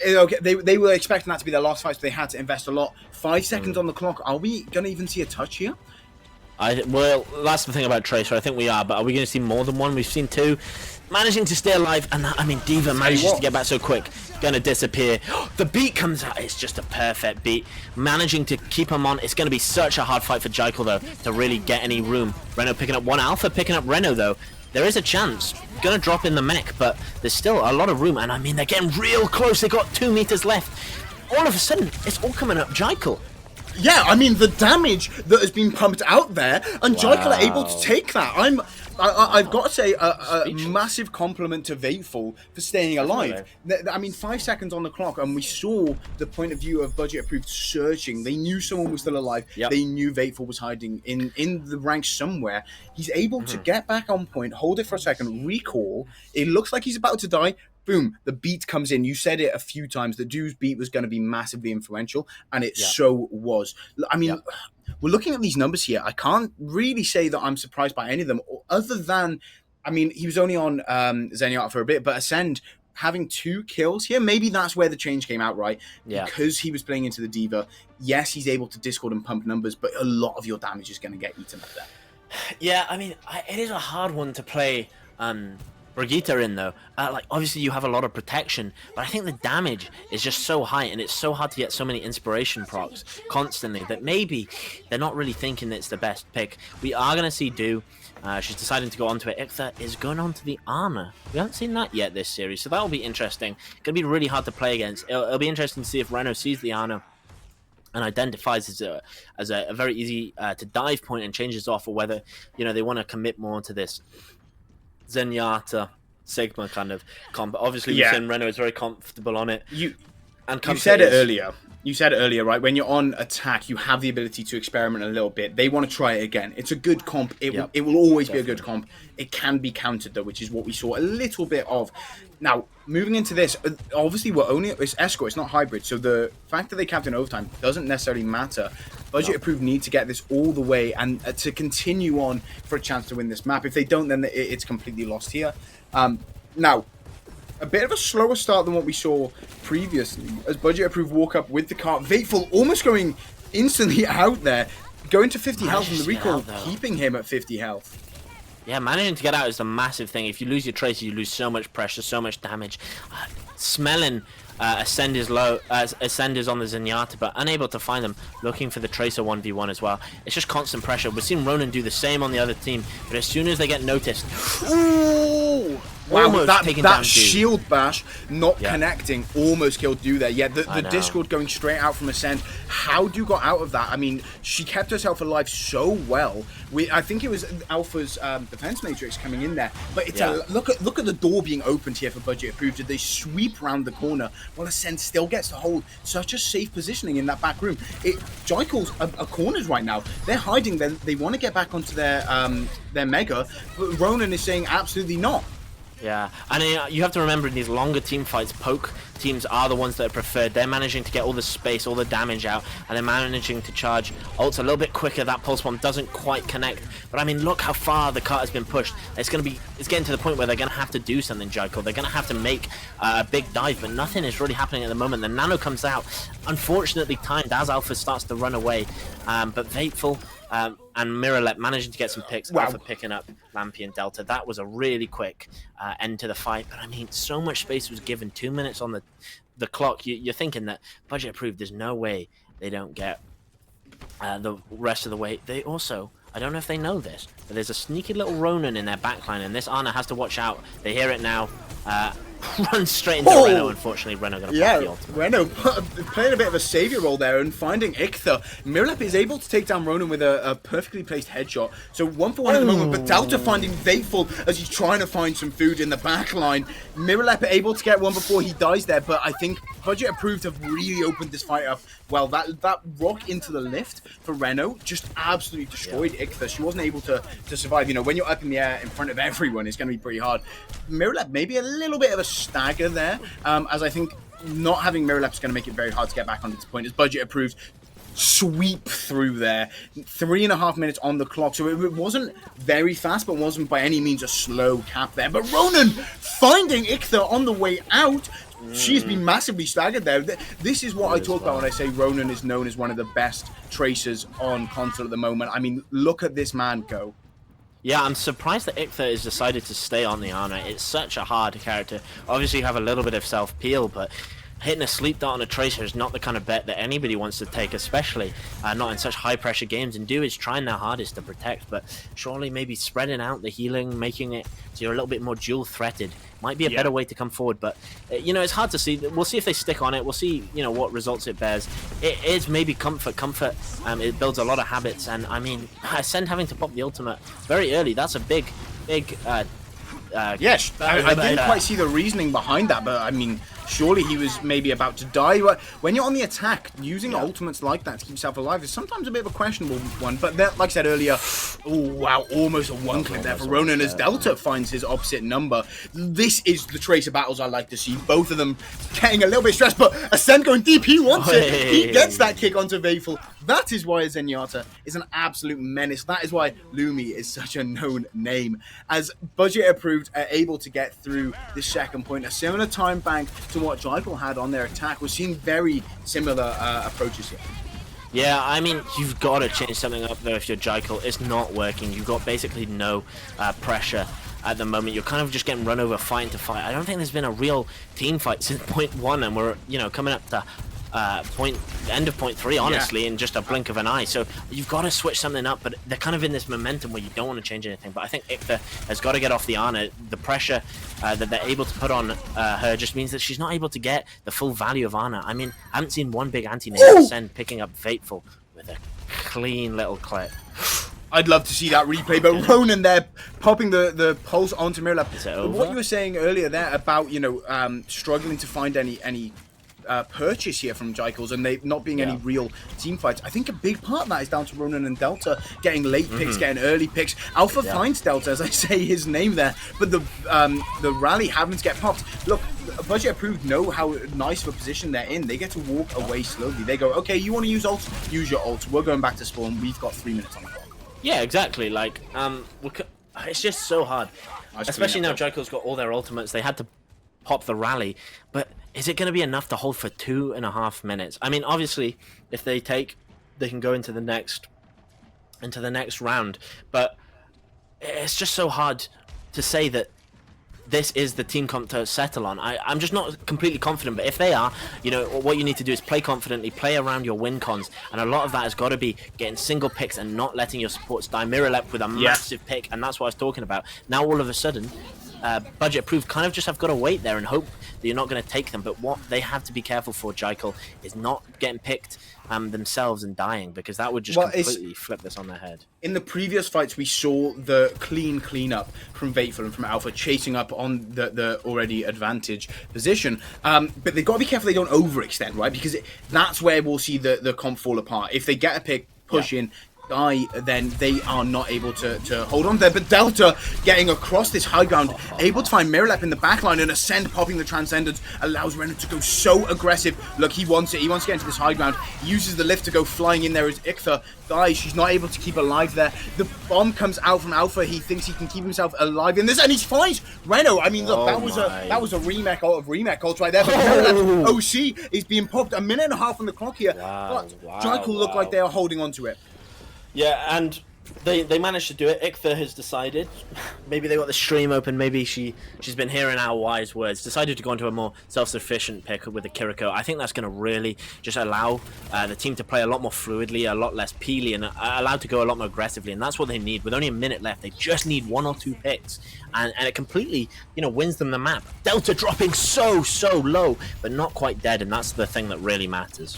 okay, they were expecting that to be their last fight, so they had to invest a lot. 5 seconds on the clock. Are we going to even see a touch here? Well, that's the thing about Tracer. I think we are, but are we going to see more than one? We've seen 2. Managing to stay alive, and I mean, Diva manages to get back so quick. Going to disappear. The beat comes out. It's just a perfect beat. Managing to keep him on. It's going to be such a hard fight for Jichael, though, to really get any room. Reno picking up one. Alpha picking up Reno, though. There is a chance. Going to drop in the mech, but there's still a lot of room. And I mean, they're getting real close. They got 2 meters left. All of a sudden, it's all coming up Jichael. Yeah, I mean, the damage that has been pumped out there, and Jichael are able to take that. I've got to say a massive compliment to Vateful for staying alive. I mean, 5 seconds on the clock, and we saw the point of view of Budget Approved searching. They knew someone was still alive. Yep. They knew Vateful was hiding in the ranks somewhere. He's able to get back on point, hold it for a second, recall. It looks like he's about to die. Boom, the beat comes in. You said it a few times. The Dude's beat was going to be massively influential, and it so was. I mean, we're looking at these numbers here. I can't really say that I'm surprised by any of them, other than, I mean, he was only on Zenyatta for a bit, but Ascend having 2 kills here, maybe that's where the change came out, right? Yeah. Because he was playing into the D.Va. Yes, he's able to Discord and pump numbers, but a lot of your damage is going to get eaten up there. Yeah, I mean, it is a hard one to play Brigitte in, though. Like, obviously you have a lot of protection, but I think the damage is just so high, and it's so hard to get so many inspiration procs constantly that maybe they're not really thinking it's the best pick. We are going to see Do. She's deciding to go onto it. Iktha is going onto the Ana. We haven't seen that yet this series, so that'll be interesting. Going to be really hard to play against. It'll be interesting to see if Reno sees the Ana and identifies as a very easy to dive point and changes off, or whether, you know, they want to commit more to this Zenyatta Sigma kind of comp. Obviously, we've seen Reno is very comfortable on it. You said it earlier. You said it earlier, right? When you're on attack, you have the ability to experiment a little bit. They want to try it again. It's a good comp. It will always be a good comp. It can be countered, though, which is what we saw a little bit of. Now, moving into this, obviously, it's Escort, it's not hybrid. So the fact that they capped in overtime doesn't necessarily matter. Budget Approved need to get this all the way and to continue on for a chance to win this map. If they don't, then it's completely lost here. Now, a bit of a slower start than what we saw previously, as Budget Approved walk up with the cart. Vateful almost going instantly out there, going to 50 health in the recall, keeping him at 50 health. Yeah, managing to get out is a massive thing. If you lose your Tracer, you lose so much pressure, so much damage. Smelling Ascend is low, Ascend is on the Zenyatta, but unable to find them, looking for the Tracer 1v1 as well. It's just constant pressure. We've seen Ronan do the same on the other team, but as soon as they get noticed, ooh! Wow, that shield bash not connecting almost killed Do there. Yeah, the Discord going straight out from Ascend. How Do got out of that? I mean, she kept herself alive so well. I think it was Alpha's defense matrix coming in there, but it's look at the door being opened here for Budget Approved. They sweep around the corner while Ascend still gets to hold such a safe positioning in that back room. Jichael's are corners right now. They're hiding. They want to get back onto their mega, but Ronan is saying absolutely not. Yeah, and you have to remember in these longer team fights, poke teams are the ones that are preferred. They're managing to get all the space, all the damage out, and they're managing to charge ults a little bit quicker. That pulse bomb doesn't quite connect, but I mean, look how far the cart has been pushed. It's getting to the point where they're going to have to do something, Jichael. They're going to have to make a big dive, but nothing is really happening at the moment. The nano comes out, unfortunately timed as Alpha starts to run away, but Vateful and Miralep managing to get some picks. Alpha picking up Lampy and Delta. That was a really quick end to the fight. But I mean, so much space was given. 2 minutes on the clock. You're thinking that Budget Approved, there's no way they don't get the rest of the way. They also, I don't know if they know this, but there's a sneaky little Ronan in their backline, and this Ana has to watch out. They hear it now. Runs straight into Reno. Unfortunately, Reno going to pop the ultimate. Reno playing a bit of a savior role there and finding Iktha. Miralep is able to take down Ronan with a perfectly placed headshot. So 1-for-1 at the moment, but Delta finding Vateful as he's trying to find some food in the back line. Miralep able to get one before he dies there, but I think Budget Approved have really opened this fight up. Well, that rock into the lift for Reno just absolutely destroyed Iktha. She wasn't able to survive. You know, when you're up in the air in front of everyone, it's going to be pretty hard. Miralep maybe a little bit of a stagger there, as I think not having Miralep is going to make it very hard to get back on this point, as Budget Approved sweep through there. 3.5 minutes on the clock, so it wasn't very fast, but wasn't by any means a slow cap there. But Ronan finding Iktha on the way out. She's been massively staggered there. This is what I talk about when I say Ronan is known as one of the best tracers on console at the moment. I mean, look at this man go. Yeah, I'm surprised that Iktha has decided to stay on the Ana. It's such a hard character. Obviously, you have a little bit of self-peel, but hitting a sleep dart on a Tracer is not the kind of bet that anybody wants to take, especially not in such high-pressure games. And Do is trying their hardest to protect, but surely maybe spreading out the healing, making it so you're a little bit more dual-threated might be a better way to come forward. But, you know, it's hard to see. We'll see if they stick on it. We'll see, you know, what results it bears. It is maybe comfort. It builds a lot of habits. And, I mean, Ascend having to pop the ultimate very early, that's a big yes, I didn't quite see the reasoning behind that, but I mean, surely he was maybe about to die. But when you're on the attack, using ultimates like that to keep yourself alive is sometimes a bit of a questionable one. But that, like I said earlier, oh wow, almost a one clip there for Ronan as Delta finds his opposite number. This is the Tracer battles I like to see. Both of them getting a little bit stressed, but Ascend going deep, he wants it. He gets that kick onto Vayful. That is why Zenyatta is an absolute menace. That is why Lumi is such a known name. As Budget Approved are able to get through the second point, a similar time bank to what Jichael had on their attack. We're seeing very similar approaches here. Yeah, I mean, you've got to change something up there if you're Jichael. It's not working. You've got basically no pressure at the moment. You're kind of just getting run over fight to fight. I don't think there's been a real team fight since point 1, and we're, coming up to end of point 3, honestly, in just a blink of an eye. So you've got to switch something up, but they're kind of in this momentum where you don't want to change anything. But I think Iktha has got to get off the Ana. The pressure that they're able to put on her just means that she's not able to get the full value of Ana. I mean, I haven't seen one big anti-nade Ascend picking up Fateful with a clean little clip. I'd love to see that replay, but Ronan there popping the pulse onto Mirror Lab. What you were saying earlier there about, struggling to find any purchase here from Jichael's and they not being any real team fights. I think a big part of that is down to Ronan and Delta getting late picks, getting early picks. Alpha finds Delta, as I say his name there, but the rally having to get popped. Look, Budget Approved know how nice of a position they're in. They get to walk away slowly. They go, okay, you want to use ults? Use your ults. We're going back to spawn. We've got 3 minutes on the clock. Yeah, exactly. Like, it's just so hard. Especially now Jichael's got all their ultimates. They had to pop the rally, but is it going to be enough to hold for 2.5 minutes? I mean, obviously, if they take, they can go into the next round, but it's just so hard to say that this is the team comp to settle on. I'm just not completely confident, but if they are, what you need to do is play confidently, play around your win cons, and a lot of that has got to be getting single picks and not letting your supports die. Mirrorlep with a massive pick, and that's what I was talking about. Now all of a sudden, Budget Approved kind of just have got to wait there and hope that you're not going to take them. But what they have to be careful for, Jichael, is not getting picked themselves and dying, because that would just completely flip this on their head. In the previous fights, we saw the cleanup from Vateful and from Alpha chasing up on the already advantage position. But they've got to be careful they don't overextend, right? Because that's where we'll see the comp fall apart. If they get a pick, push in, die, then they are not able to hold on there. But Delta getting across this high ground, able to find Mirrorlep in the backline, and Ascend popping the Transcendence allows Renan to go so aggressive. Look, he wants it. He wants to get into this high ground. He uses the lift to go flying in there as Iktha dies. She's not able to keep alive there. The bomb comes out from Alpha. He thinks he can keep himself alive in this, and he finds Reno. I mean, look, that was a remake out of remake ult right there. But OC is being popped. 1.5 minutes on the clock here. But Jichael look like they are holding on to it. Yeah, and they managed to do it. Iktha has decided, maybe they got the stream open, maybe she's been hearing our wise words, decided to go into a more self-sufficient pick with the Kiriko. I think that's going to really just allow the team to play a lot more fluidly, a lot less peely, and allowed to go a lot more aggressively, and that's what they need. With only 1 minute left, they just need 1 or 2 picks, and it completely, wins them the map. Delta dropping so low, but not quite dead, and that's the thing that really matters.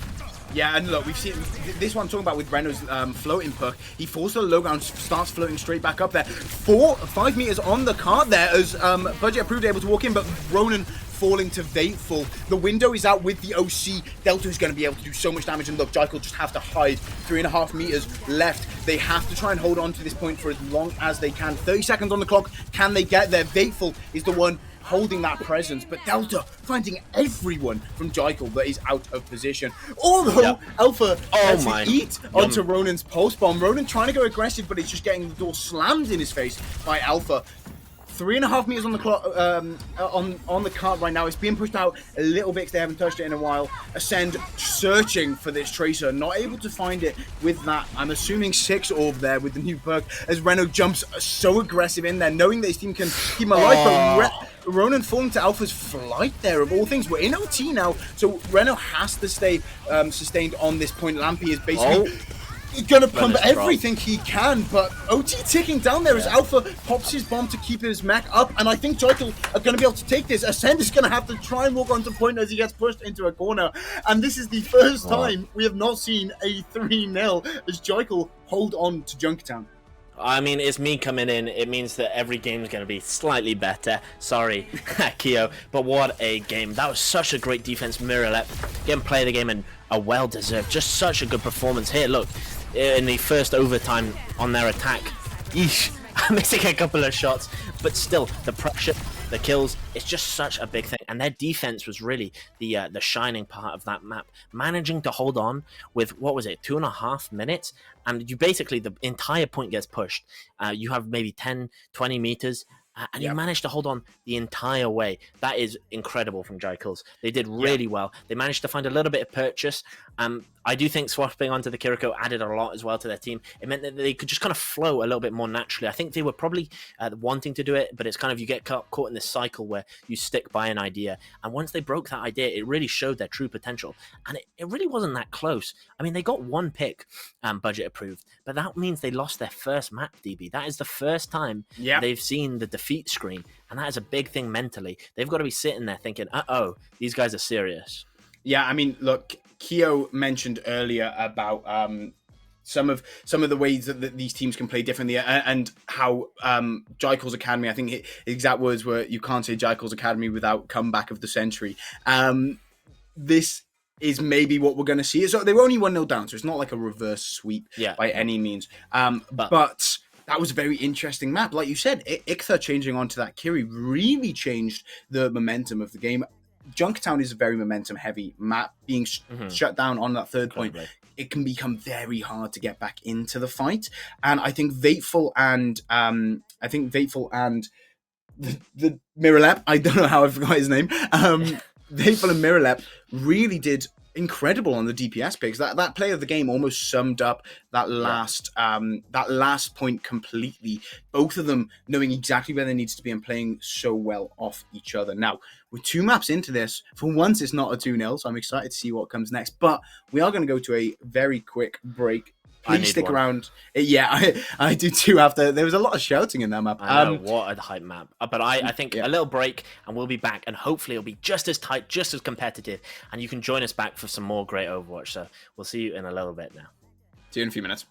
Yeah, and look, we've seen this one I'm talking about with Reno's floating perk. He falls to the low ground, starts floating straight back up there. 5 meters on the cart there as Budget Approved able to walk in, but Ronan falling to Vateful. The window is out with the OC. Delta is going to be able to do so much damage, and look, Jichael just have to hide. 3.5 meters left. They have to try and hold on to this point for as long as they can. 30 seconds on the clock. Can they get there? Vateful is the one holding that presence, but Delta finding everyone from Jichael that is out of position. Although Alpha has to eat onto Ronan's pulse bomb. Ronan trying to go aggressive, but he's just getting the door slammed in his face by Alpha. 3.5 meters on the clock, on the cart right now. It's being pushed out a little bit because they haven't touched it in a while. Ascend searching for this Tracer, not able to find it with that, I'm assuming 6 orb there with the new perk, as Reno jumps so aggressive in there, knowing that his team can keep him alive, but Ronan falling to Alpha's flight there, of all things. We're in OT now, so Reno has to stay sustained on this point. Lampy is basically gonna pump everything he can, but OT ticking down there as Alpha pops his bomb to keep his mech up, and I think Jichael are gonna be able to take this. Ascend is gonna have to try and walk onto point as he gets pushed into a corner, and this is the first time we have not seen a 3-0 as Jichael hold on to Junkertown. I mean, it's me coming in. It means that every game is going to be slightly better. Sorry, Keo, but what a game. That was such a great defense. Miralep getting play of the game and a well-deserved, just such a good performance here. Look, in the first overtime on their attack, yeesh, missing a couple of shots, but still, the pressure, the kills, it's just such a big thing. And their defense was really the shining part of that map, managing to hold on with, what was it, 2.5 minutes, and you basically, the entire point gets pushed. You have maybe 10, 20 meters, and you managed to hold on the entire way. That is incredible from Jichael. They did really well. They managed to find a little bit of purchase. I do think swapping onto the Kiriko added a lot as well to their team. It meant that they could just kind of flow a little bit more naturally. I think they were probably wanting to do it, but it's kind of, you get caught in this cycle where you stick by an idea. And once they broke that idea, it really showed their true potential. And it really wasn't that close. I mean, they got one pick budget approved, but that means they lost their first map, DB. That is the first time they've seen the defeat screen. And that is a big thing mentally. They've got to be sitting there thinking, uh-oh, these guys are serious. Yeah, I mean, look, Keo mentioned earlier about some of the ways that these teams can play differently, and how Jichael's Academy, I think his exact words were, "You can't say Jichael's Academy without comeback of the century." This is maybe what we're going to see. So they were only 1-0 down, so it's not like a reverse sweep by any means. But that was a very interesting map. Like you said, Iktha changing onto that Kiri really changed the momentum of the game. Junktown is a very momentum-heavy map. Being shut down on that third point, it can become very hard to get back into the fight. And I think Vateful and the Miralep, I don't know how I forgot his name. Vateful and Miralep really did incredible on the DPS picks. That play of the game almost summed up that last point completely. Both of them knowing exactly where they needed to be and playing so well off each other. Now, with 2 maps into this, for once it's not a 2-0, so I'm excited to see what comes next. But we are going to go to a very quick break. Please stick around. Yeah, I do too. After there was a lot of shouting in that map. I know, what a hype map. But I think a little break and we'll be back, and hopefully it'll be just as tight, just as competitive, and you can join us back for some more great Overwatch. So we'll see you in a little bit now. See you in a few minutes.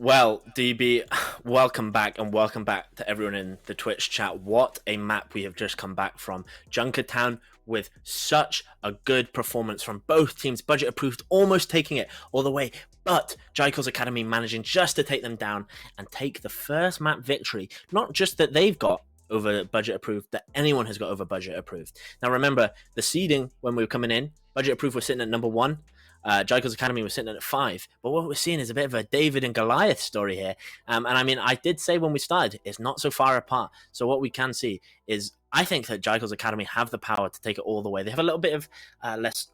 Well, DB, welcome back and welcome back to everyone in the Twitch chat. What a map we have just come back from. Junkertown with such a good performance from both teams. Budget approved, almost taking it all the way, but Jichael's Academy managing just to take them down and take the first map victory. Not just that they've got over budget approved, that anyone has got over budget approved. Now remember, the seeding when we were coming in, budget approved was sitting at number 1. Jichael's Academy was sitting at 5, but what we're seeing is a bit of a David and Goliath story here. And I mean, I did say when we started, it's not so far apart. So what we can see is, I think that Jichael's Academy have the power to take it all the way. They have a little bit of less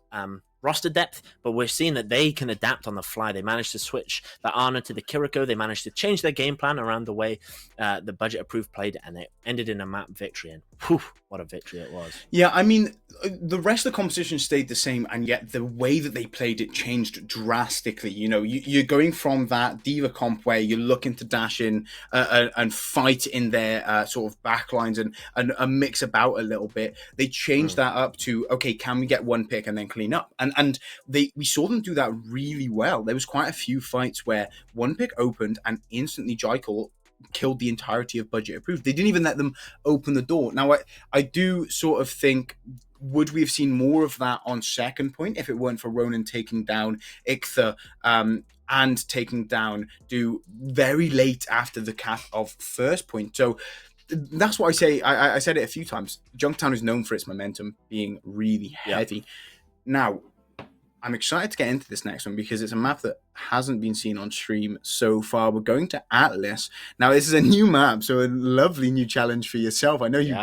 roster depth, but we're seeing that they can adapt on the fly. They managed to switch the Ana to the Kiriko. They managed to change their game plan around the way the budget approved played, and it ended in a map victory. And whew, what a victory it was. Yeah, I mean, the rest of the competition stayed the same, and yet the way that they played it changed drastically. You know, you're going from that Diva comp where you're looking to dash in and fight in their sort of backlines and mix about a little bit. They changed that up to, okay, can we get one pick and then clean up? And we saw them do that really well. There was quite a few fights where one pick opened and instantly Jichael killed the entirety of budget approved. They didn't even let them open the door. Now, I do sort of think, would we have seen more of that on second point if it weren't for Ronan taking down Ichtha and taking down Do very late after the cap of first point? So that's what I say. I said it a few times. Junktown is known for its momentum being really heavy. Yeah. Now, I'm excited to get into this next one because it's a map that hasn't been seen on stream so far. We're going to Atlas. Now, this is a new map, so a lovely new challenge for yourself. I know you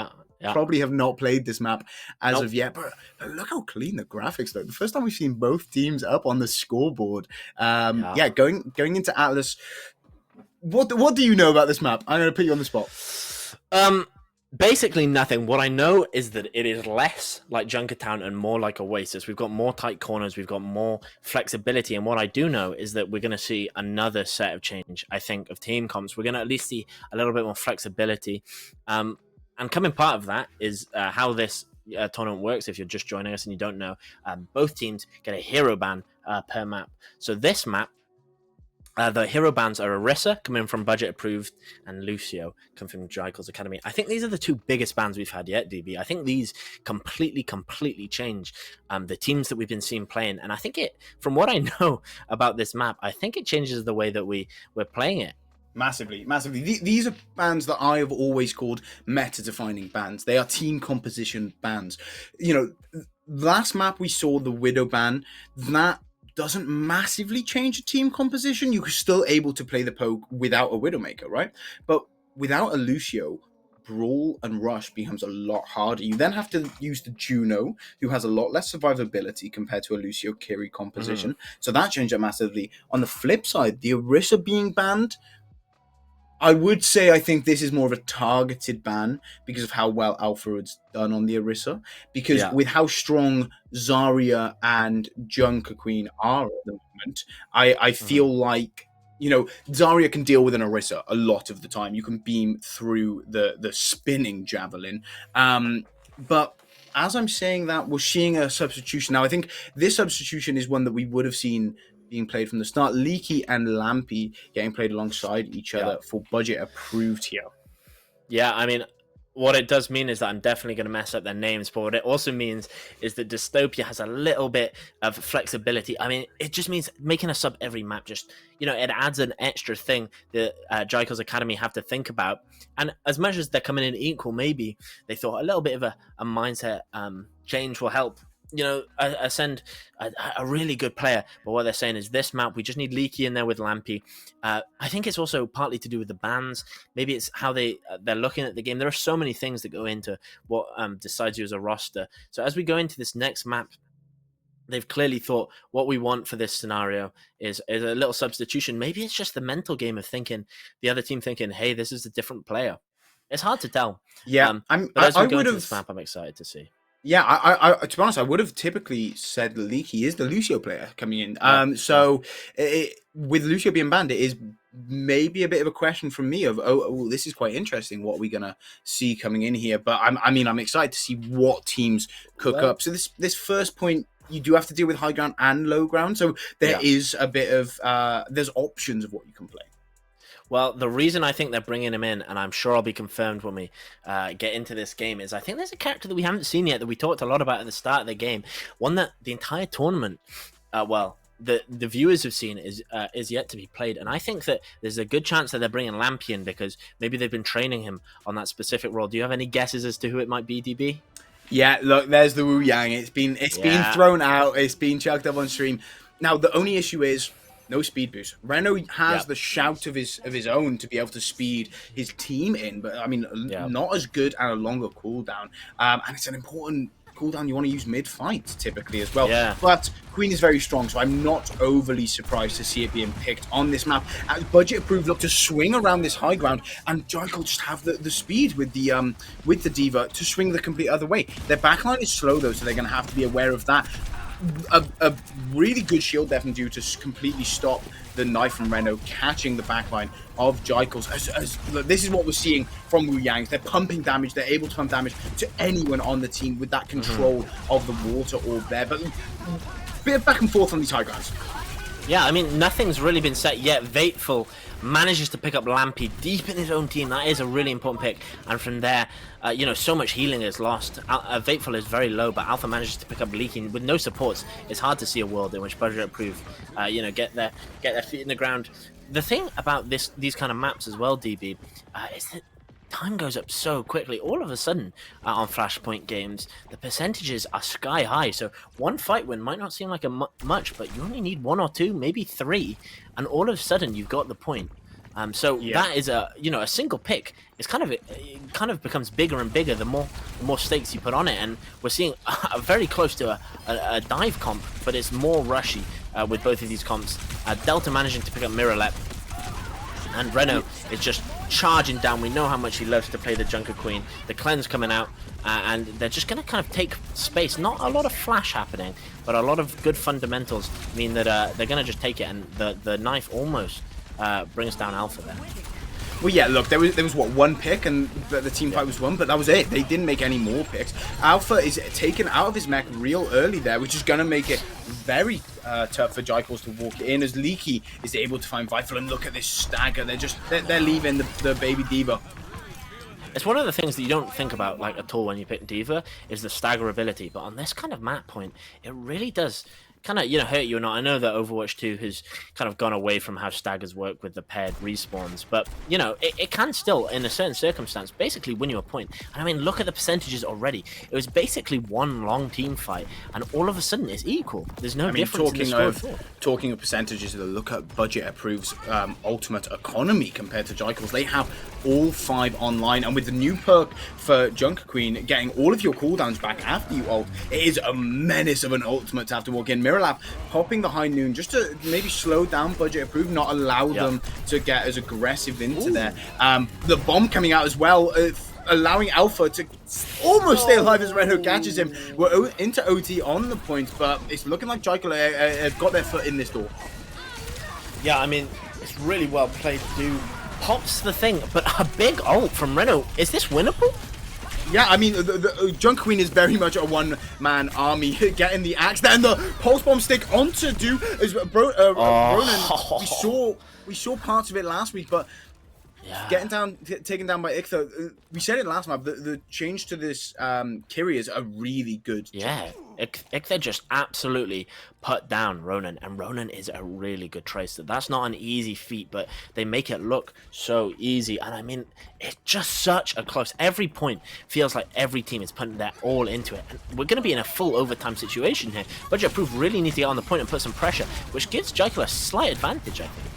probably have not played this map as of yet, but look how clean the graphics look. The first time we've seen both teams up on the scoreboard. Going into Atlas. What do you know about this map? I'm going to put you on the spot. Basically nothing. What I know is that it is less like Junkertown and more like Oasis. We've got more tight corners. We've got more flexibility. And what I do know is that we're going to see another set of change, I think, of team comps. We're going to at least see a little bit more flexibility. And coming part of that is how this tournament works. If you're just joining us and you don't know, both teams get a hero ban per map. So this map, the hero bans are Orisa, coming from budget approved, and Lucio, coming from Jichael's Academy. I think these are the two biggest bans we've had yet, DB. I think these completely change the teams that we've been seeing playing. And I think it, from what I know about this map, I think it changes the way that we're playing it. Massively. These are bans that I have always called meta-defining bans. They are team composition bans. You know, last map we saw the Widow ban. That doesn't massively change the team composition. You're still able to play the poke without a Widowmaker, right? But without a Lucio, Brawl and Rush becomes a lot harder. You then have to use the Juno, who has a lot less survivability compared to a Lucio Kiri composition. So that changed it massively. On the flip side, the Orisa being banned, I would say I think this is more of a targeted ban because of how well Alphawood's done on the Orisa. Because with how strong Zarya and Junker Queen are at the moment, I feel like, you know, Zarya can deal with an Orisa a lot of the time. You can beam through the spinning javelin. But as I'm saying that, we're seeing a substitution. Now, I think this substitution is one that we would have seen being played from the start. Leaky and Lampy getting played alongside each other for budget approved here. Yeah, I mean, what it does mean is that I'm definitely going to mess up their names, but what it also means is that Dystopia has a little bit of flexibility. I mean, it just means making a sub every map. Just, you know, it adds an extra thing that Jichael's Academy have to think about. And as much as they're coming in equal, maybe they thought a little bit of a mindset change will help, you know, ascend a really good player. But what they're saying is this map, we just need Leaky in there with Lampy. I think it's also partly to do with the bans. Maybe it's how they're looking at the game. There are so many things that go into what decides you as a roster. So as we go into this next map, they've clearly thought what we want for this scenario is a little substitution. Maybe it's just the mental game of thinking, the other team thinking, hey, this is a different player. It's hard to tell. Yeah, but as we go into this map, I'm excited to see. Yeah, I to be honest, I would have typically said Leaky is the Lucio player coming in. With Lucio being banned, it is maybe a bit of a question from me of, this is quite interesting. What are we gonna see coming in here? But I'm excited to see what teams cook up. So this first point, you do have to deal with high ground and low ground. So there is a bit of there's options of what you can play. Well, the reason I think they're bringing him in, and I'm sure I'll be confirmed when we get into this game, is I think there's a character that we haven't seen yet that we talked a lot about at the start of the game. One that the entire tournament, the viewers have seen is yet to be played, and I think that there's a good chance that they're bringing Lampy in because maybe they've been training him on that specific role. Do you have any guesses as to who it might be, DB? Yeah, look, there's the Wu Yang. It's been thrown out. It's been chucked up on stream. Now the only issue is no speed boost. Reno has the shout of his own to be able to speed his team in, but I mean, not as good and a longer cooldown. And it's an important cooldown you want to use mid-fight typically as well. Yeah. But Queen is very strong, so I'm not overly surprised to see it being picked on this map. Budget approved look to swing around this high ground, and Jichael just have the speed with the D.Va to swing the complete other way. Their backline is slow though, so they're going to have to be aware of that. A really good shield definitely due to completely stop the knife from Reno catching the backline of Jichael's. This is what we're seeing from Wu Yangs. They're pumping damage. They're able to pump damage to anyone on the team with that control of the water orb there. But a bit of back and forth on these high grounds. Yeah, I mean, nothing's really been set yet. Vateful manages to pick up Lampy deep in his own team. That is a really important pick. And from there, so much healing is lost. Vateful is very low, but Alpha manages to pick up Leaking. With no supports, it's hard to see a world in which Budget Approved, get their feet in the ground. The thing about these kind of maps as well, DB, is that time goes up so quickly. All of a sudden, on Flashpoint games, the percentages are sky high. So one fight win might not seem like much, but you only need 1 or 2, maybe 3, and all of a sudden you've got the point. That is a single pick. It's kind of becomes bigger and bigger the more stakes you put on it, and we're seeing very close to a dive comp, but it's more rushy with both of these comps. Delta managing to pick up Mirrorlep. And Reno is just charging down. We know how much he loves to play the Junker Queen. The cleanse coming out, and they're just going to kind of take space. Not a lot of flash happening, but a lot of good fundamentals mean that they're going to just take it. And the knife almost brings down Alpha there. Well, yeah, look, there was what, one pick, and the team fight was won, but that was it. They didn't make any more picks. Alpha is taken out of his mech real early there, which is going to make it very tough for Jichael to walk in, as Leaky is able to find Vital, and look at this stagger. They're leaving the baby D.Va. It's one of the things that you don't think about like at all when you pick D.Va is the stagger ability, but on this kind of map point, it really does kind of hurt you or not. I know that Overwatch 2 has kind of gone away from how staggers work with the paired respawns, but it can still, in a certain circumstance, basically win you a point. And I mean, look at the percentages already. It was basically one long team fight, and all of a sudden it's equal. There's no difference in the score. Talking of percentages, look at Budget Approve's ultimate economy compared to Jichael's. They have all 5 online, and with the new perk for Junker Queen, getting all of your cooldowns back after you ult, it is a menace of an ultimate to have to walk in. Mirrorlap popping the high noon just to maybe slow down Budget Approved, not allow them to get as aggressive into there. The bomb coming out as well, allowing Alpha to almost stay alive as Reno catches him. We're into OT on the point, but it's looking like Jichael have got their foot in this door. Yeah, I mean, it's really well played to do. Pops the thing, but a big ult from Reno. Is this winnable? Yeah, I mean, the Junker Queen is very much a one-man army. Getting the axe, then the pulse bomb stick onto do is Ronan. We saw parts of it last week, but taken down by Ichtha. We said it last month. The change to this Kiri is a really good. Yeah, Ichtha just absolutely put down Ronan, and Ronan is a really good tracer. That's not an easy feat, but they make it look so easy. And I mean, it's just such a close. Every point feels like every team is putting their all into it. And we're going to be in a full overtime situation here. Budget Approved really needs to get on the point and put some pressure, which gives Jichael a slight advantage, I think.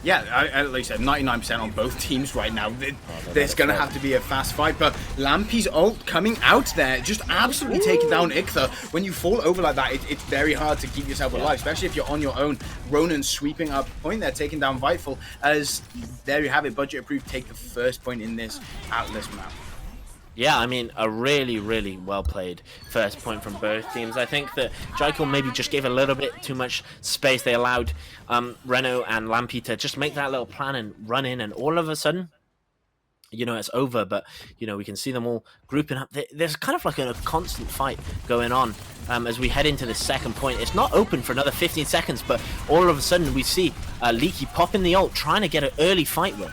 Yeah, like I said, 99% on both teams right now. There's going to have to be a fast fight, but Lampy's ult coming out there, just absolutely taking down Ichtha. When you fall over like that, it's very hard to keep yourself alive, especially if you're on your own. Ronan sweeping up point there, taking down Vital, as there you have it. Budget Approved take the first point in this Atlas map. Yeah, I mean, a really, really well-played first point from both teams. I think that Jichael maybe just gave a little bit too much space. They allowed Reno and Lampy to just make that little plan and run in, and all of a sudden, you know, it's over, but you know, we can see them all grouping up. There's kind of like a constant fight going on as we head into the second point. It's not open for another 15 seconds, but all of a sudden we see Leaky popping the ult, trying to get an early fight win.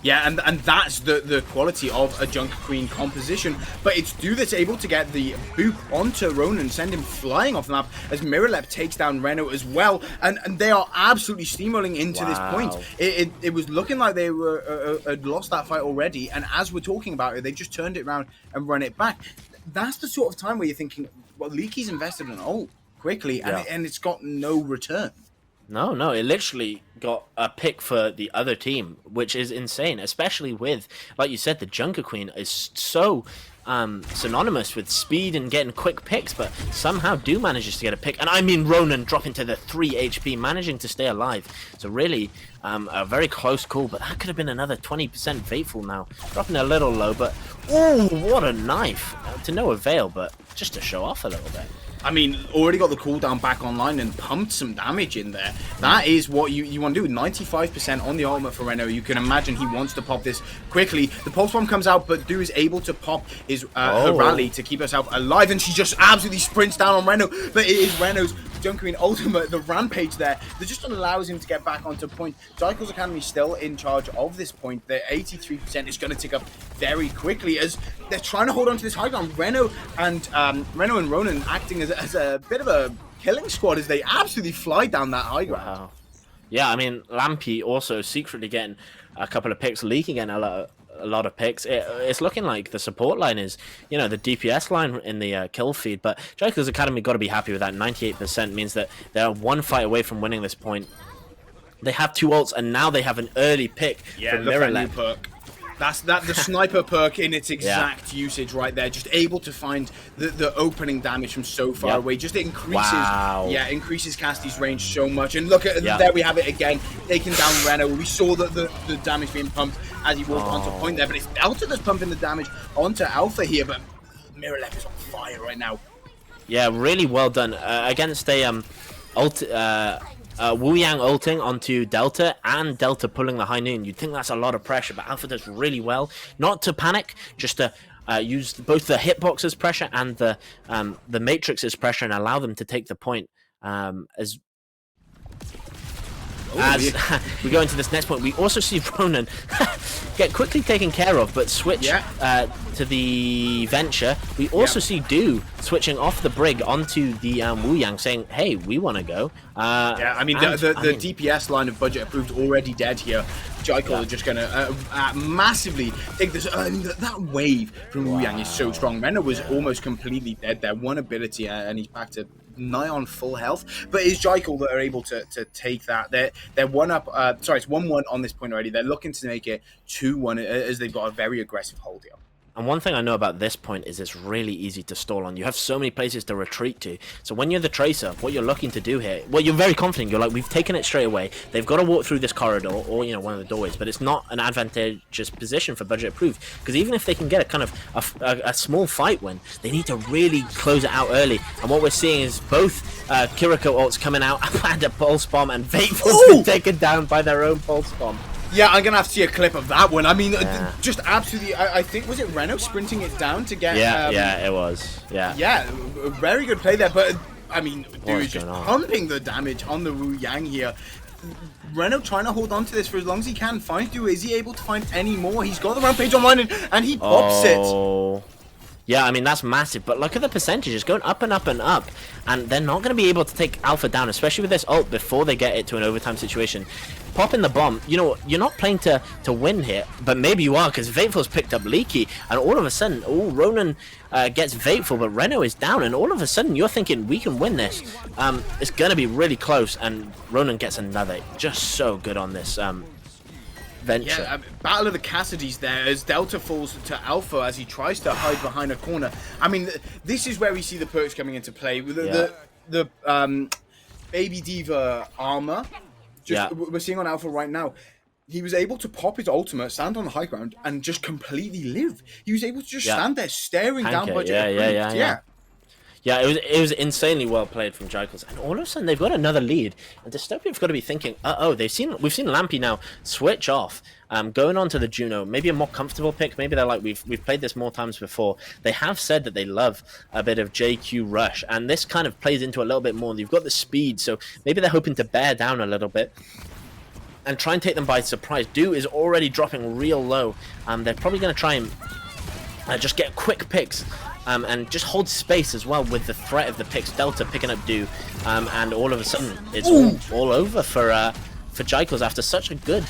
Yeah, and that's the quality of a Junker Queen composition. But it's Do that's able to get the boop onto Ronan, send him flying off the map as Miralep takes down Reno as well. And they are absolutely steamrolling into this point. It was looking like they were had lost that fight already. And as we're talking about it, they just turned it around and run it back. That's the sort of time where you're thinking, well, Leaky's invested in ult quickly, and it's got no return. No, it literally got a pick for the other team, which is insane, especially with, like you said, the Junker Queen is so synonymous with speed and getting quick picks, but somehow Do manages to get a pick. And I mean, Ronan dropping to the 3 HP, managing to stay alive. So really a very close call, but that could have been another 20% Fateful now. Dropping a little low, but oh, what a knife. To no avail, but just to show off a little bit. I mean, already got the cooldown back online and pumped some damage in there. That is what you want to do. 95% on the ultimate for Reno. You can imagine he wants to pop this quickly. The pulse bomb comes out, but Do is able to pop his her rally to keep herself alive, and she just absolutely sprints down on Reno. But it is Reno's Junker Queen ultimate, the rampage there, that just allows him to get back onto point. Jichael's Academy still in charge of this point. The 83% is going to tick up very quickly as they're trying to hold on to this high ground. Reno and Ronan acting as a bit of a killing squad as they absolutely fly down that high ground. Wow. Yeah, I mean, Lampy also secretly getting a couple of picks, leaking again a lot of picks. It's looking like the support line is, you know, the DPS line in the kill feed, but Jichael's Academy got to be happy with that. 98% means that they're one fight away from winning this point. They have 2 ults, and now they have an early pick from Miralep. Perk. That's the sniper perk in its exact usage right there. Just able to find the opening damage from so far away. Just increases, increases Casty's range so much. And look at there we have it again, taking down Reno. We saw the damage being pumped as he walked onto point there, but it's Delta that's pumping the damage onto Alpha here. But Miralep is on fire right now. Yeah, really well done against a Wu Yang ulting onto Delta and Delta pulling the high noon. You'd think that's a lot of pressure, but Alpha does really well. Not to panic, just to use both the hitbox as pressure and the Matrix as pressure and allow them to take the point. As we go into this next point, we also see Ronan get quickly taken care of, but switch to the Venture. We also see Do switching off the Brig onto the Wu Yang, saying, hey, we want to go. I mean, the DPS line of budget approved already dead here. Jichael are just going to massively take this. That wave from Wu Yang is so strong. Reno was almost completely dead there. One ability, and he's back to nigh on full health. But it's Jichael that are able to take that. They're one up. Sorry, it's 1-1 on this point already. They're looking to make it 2-1 as they've got a very aggressive hold here. And one thing I know about this point is it's really easy to stall on. You have so many places to retreat to. So when you're the Tracer, what you're looking to do here, well, you're very confident. You're like, we've taken it straight away. They've got to walk through this corridor or, you know, one of the doorways. But it's not an advantageous position for budget approved. Because even if they can get a kind of a small fight win, they need to really close it out early. And what we're seeing is both Kiriko ults coming out and a pulse bomb, and Fateful's been taken down by their own pulse bomb. Yeah, I'm going to have to see a clip of that one. I mean, just absolutely, I think, was it Reno sprinting it down to get... Yeah, it was. Yeah, a very good play there. But, I mean, dude is just pumping the damage on the Wu Yang here. Reno trying to hold on to this for as long as he can. Is he able to find any more? He's got the rampage online, and he pops it. Yeah, I mean, that's massive, but look at the percentages going up and up and up, and they're not going to be able to take Alpha down, especially with this ult before they get it to an overtime situation. Popping the bomb, you know, you're not playing to win here, but maybe you are, because Fateful's picked up Leaky, and all of a sudden, Ronan gets Fateful, but Reno is down, and all of a sudden you're thinking, we can win this. It's going to be really close, and Ronan gets another. Just so good on this Venture. Yeah, Battle of the Cassidys there as Delta falls to Alpha as he tries to hide behind a corner. I mean, this is where we see the perks coming into play. With the Baby Diva armor, we're seeing on Alpha right now. He was able to pop his ultimate, stand on the high ground, and just completely live. He was able to just stand there staring down budget. Yeah, it was insanely well played from Jichael, and all of a sudden they've got another lead. And Dystopia's got to be thinking, we've seen Lampy now switch off, going on to the Juno, maybe a more comfortable pick. Maybe they're like, we've played this more times before. They have said that they love a bit of JQ rush, and this kind of plays into a little bit more. You've got the speed, so maybe they're hoping to bear down a little bit and try and take them by surprise. Do is already dropping real low. They're probably going to try and just get quick picks. And just hold space as well with the threat of the picks. Delta picking up Do, and all of a sudden it's all over for Jichael after such a good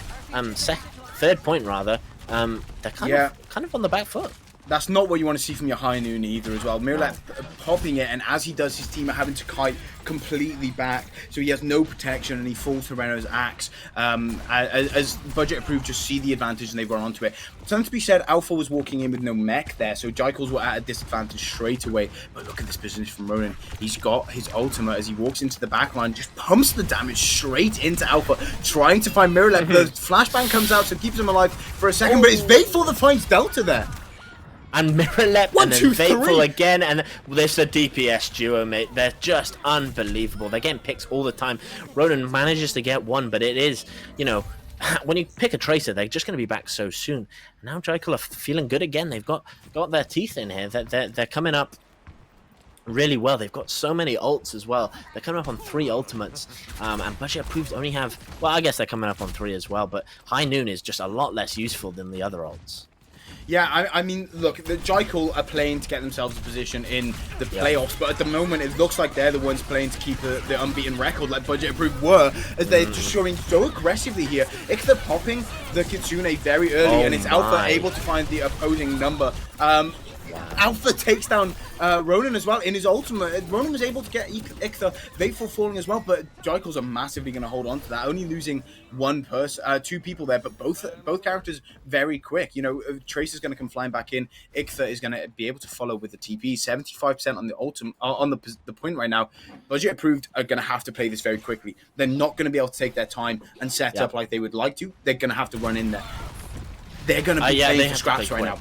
third point rather. They're kind of on the back foot. That's not what you want to see from your high noon either as well. Miralep popping it, and as he does, his team are having to kite completely back, so he has no protection and he falls to Renault's axe. As Budget Approved just see the advantage and they run onto it. Something to be said, Alpha was walking in with no mech there, so Jichael's were at a disadvantage straight away. But look at this position from Ronan. He's got his ultimate as he walks into the backline, just pumps the damage straight into Alpha, trying to find Miralep. The flashbang comes out, so keeps him alive for a second, but it's Vateful that finds Delta there. And Miralep and then Vateful again, and this is a DPS duo, mate. They're just unbelievable. They're getting picks all the time. Ronan manages to get one, but it is, you know, when you pick a Tracer, they're just going to be back so soon. Now Jichael are feeling good again. They've got their teeth in here. They're coming up really well. They've got so many ults as well. They're coming up on 3 ultimates, and Budget Approved only have, well, I guess they're coming up on 3 as well, but High Noon is just a lot less useful than the other ults. Yeah, I mean, look, the Jichael are playing to get themselves a position in the playoffs, but at the moment it looks like they're the ones playing to keep the unbeaten record like Budget Approved were, as they're just showing so aggressively here. They're popping the Kitsune very early, and it's Alpha able to find the opposing number. Alpha takes down Ronan as well in his ultimate. Ronan was able to get Ichtha, Vateful falling as well, but Jichaels are massively going to hold on to that, only losing two people there, but both characters very quick. You know, Tracer's going to come flying back in. Ichtha is going to be able to follow with the TP. 75% on the ultimate on the point right now. Budget Approved are going to have to play this very quickly. They're not going to be able to take their time and set up like they would like to. They're going to have to run in there. They're going to be playing for scraps right now.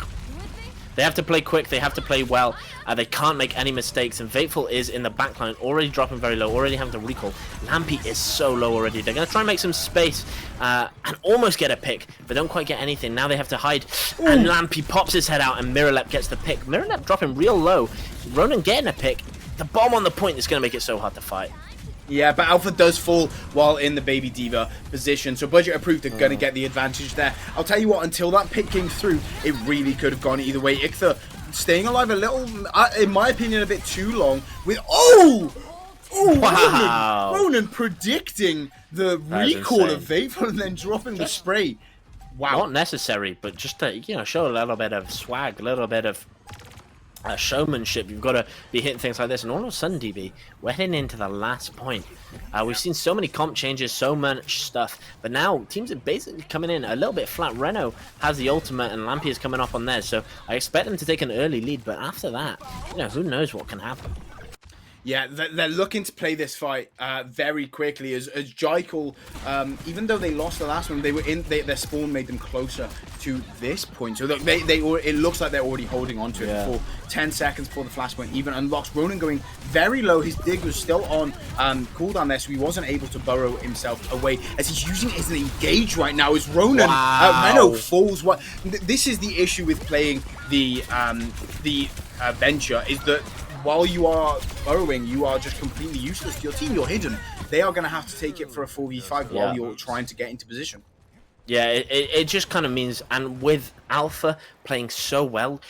They have to play quick, they have to play well, they can't make any mistakes, and Vateful is in the backline, already dropping very low, already having to recall. Lampy is so low already. They're going to try and make some space and almost get a pick, but don't quite get anything. Now they have to hide, and Lampy pops his head out, and Miralep gets the pick. Miralep dropping real low, Ronan getting a pick. The bomb on the point is going to make it so hard to fight. Yeah, but Alpha does fall while in the Baby Diva position, so Budget Approved are going to get the advantage there. I'll tell you what, until that pick came through, it really could have gone either way. Ichtha staying alive a little, in my opinion, a bit too long. With wow. Ronan predicting the recall of Vateful and then dropping the spray. Wow. Not necessary, but just to show a little bit of swag, a little bit of showmanship. You've got to be hitting things like this, and all of a sudden, DB, we're heading into the last point. We've seen so many comp changes, so much stuff, but now teams are basically coming in a little bit flat. Renault has the ultimate, and Lampy is coming up on theirs, so I expect them to take an early lead, but after that, who knows what can happen. Yeah, they're looking to play this fight very quickly as Jichael, even though they lost the last one, their spawn made them closer to this point. So look, it looks like they're already holding on to it before 10 seconds before the flashpoint even unlocks. Ronan going very low. His dig was still on cooldown there, so he wasn't able to burrow himself away as he's using it as an engage right now as Ronan. Renault falls. This is the issue with playing the Venture, is that while you are burrowing, you are just completely useless to your team. You're hidden. They are going to have to take it for a 4v5 while you're trying to get into position. Yeah, it just kind of means, and with Alpha playing so well,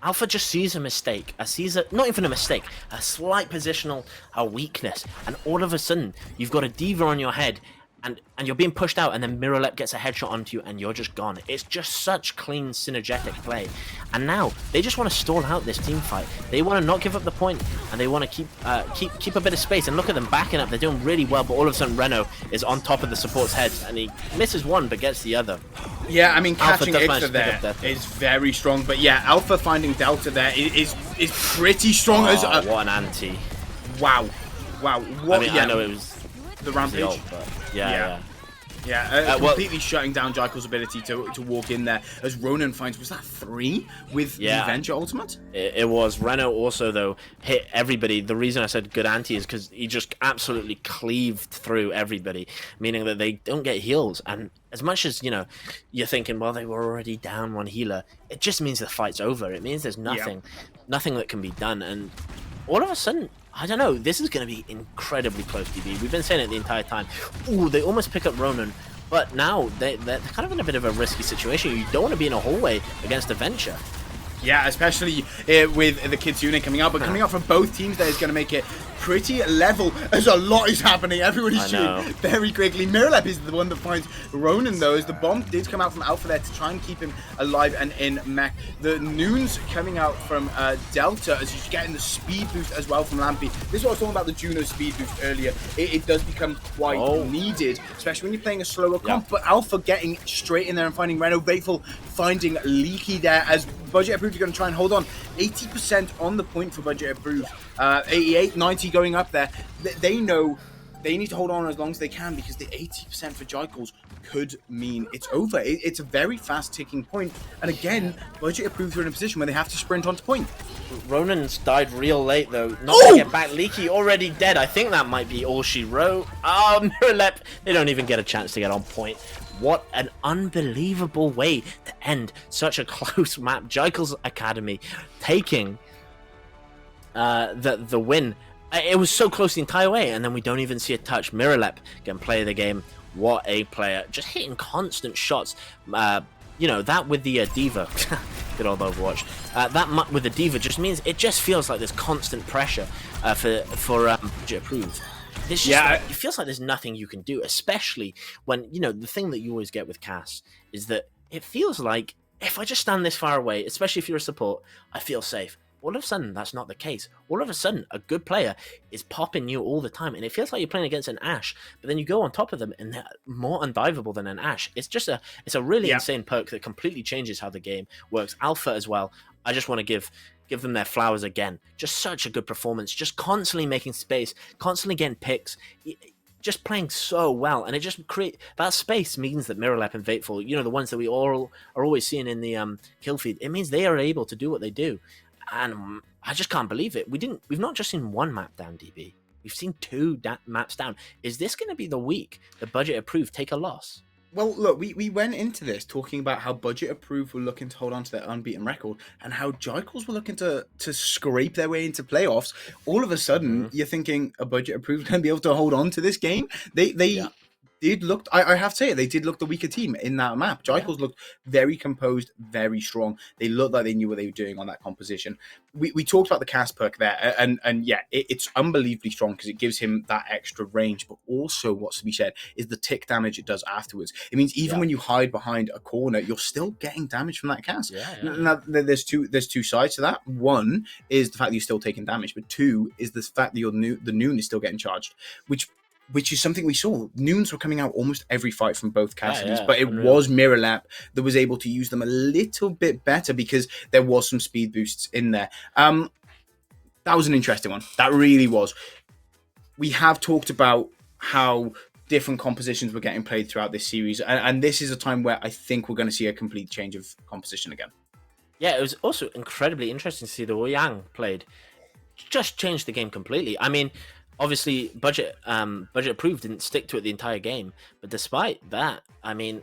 Alpha just sees a mistake, not even a mistake, a slight positional weakness, and all of a sudden, you've got a Diva on your head, and you're being pushed out, and then Miralep gets a headshot onto you, and you're just gone. It's just such clean, synergetic play. And now, they just want to stall out this team fight. They want to not give up the point, and they want to keep a bit of space. And look at them backing up. They're doing really well, but all of a sudden, Renault is on top of the support's head, and he misses one, but gets the other. Yeah, I mean, catching Ichtha there is very strong. But yeah, Alpha finding Delta there is pretty strong. What an anti. Wow. What, I mean, I know it was the rampage. But yeah. Yeah, completely shutting down Jichael's ability to walk in there as Ronan finds, was that 3 with the Venture Ultimate? It was. Renault also, though, hit everybody. The reason I said good anti is because he just absolutely cleaved through everybody, meaning that they don't get heals. And as much as, you're thinking, well, they were already down one healer, it just means the fight's over. It means there's nothing that can be done. And all of a sudden, I don't know, this is going to be incredibly close, DB. We've been saying it the entire time. Ooh, they almost pick up Ronan, but now they're kind of in a bit of a risky situation. You don't want to be in a hallway against a Venture. Yeah, especially with the Kitsune coming out, but coming out from both teams there is going to make it pretty level as a lot is happening. Everybody's shooting very quickly. Miralep is the one that finds Ronan, though, as the bomb did come out from Alpha there to try and keep him alive and in mech. The Noons coming out from Delta as he's getting the speed boost as well from Lampy. This is what I was talking about, the Juno speed boost earlier. It does become quite needed, especially when you're playing a slower comp, but Alpha getting straight in there and finding Reno. Faithful finding Leaky there as Budget Approved are going to try and hold on. 80% on the point for Budget Approved. 88, 90 going up there. They know they need to hold on as long as they can because the 80% for Jichael's could mean it's over. It's a very fast ticking point. And again, Budget Approved are in a position where they have to sprint onto point. Ronan's died real late, though. Not going to get back. Leaky already dead. I think that might be all she wrote. Oh, Miralep. They don't even get a chance to get on point. What an unbelievable way to end such a close map. Jichael's Academy taking the win. It was so close the entire way, and then we don't even see a touch. Miralep can play the game. What a player. Just hitting constant shots. That with the D.Va. Good old Overwatch. That with the D.Va just means it just feels like there's constant pressure for Budget Approved. It feels like there's nothing you can do, especially when, the thing that you always get with Cass is that it feels like if I just stand this far away, especially if you're a support, I feel safe. All of a sudden, that's not the case. All of a sudden, a good player is popping you all the time, and it feels like you're playing against an Ashe, but then you go on top of them, and they're more undiveable than an Ashe. It's a really insane perk that completely changes how the game works. Alpha as well. I just want to give them their flowers again. Just such a good performance. Just constantly making space, constantly getting picks, just playing so well. And it just that space means that Miralep and Vateful, the ones that we all are always seeing in the kill feed, it means they are able to do what they do. And I just can't believe it. We've not just seen one map down, DB. We've seen 2 maps down. Is this going to be the week the Budget Approved take a loss? Well, look, we went into this talking about how Budget Approved were looking to hold on to their unbeaten record and how Jichael's were looking to scrape their way into playoffs. All of a sudden, you're thinking a Budget Approved going to be able to hold on to this game? They did look, I have to say it, they did look the weaker team in that map. Jichael's looked very composed, very strong. They looked like they knew what they were doing on that composition. We talked about the cast perk there, and it's unbelievably strong because it gives him that extra range, but also what's to be said is the tick damage it does afterwards. It means even when you hide behind a corner, you're still getting damage from that cast. Now, there's two sides to that. One is the fact that you're still taking damage, but 2 is the fact that the Noon is still getting charged, which is something we saw. Noons were coming out almost every fight from both Cassidy's, but it was Miralep that was able to use them a little bit better because there was some speed boosts in there. That was an interesting one. That really was. We have talked about how different compositions were getting played throughout this series, and this is a time where I think we're going to see a complete change of composition again. Yeah, it was also incredibly interesting to see the Yang played. Just changed the game completely. I mean, obviously, Budget Approved didn't stick to it the entire game, but despite that, I mean,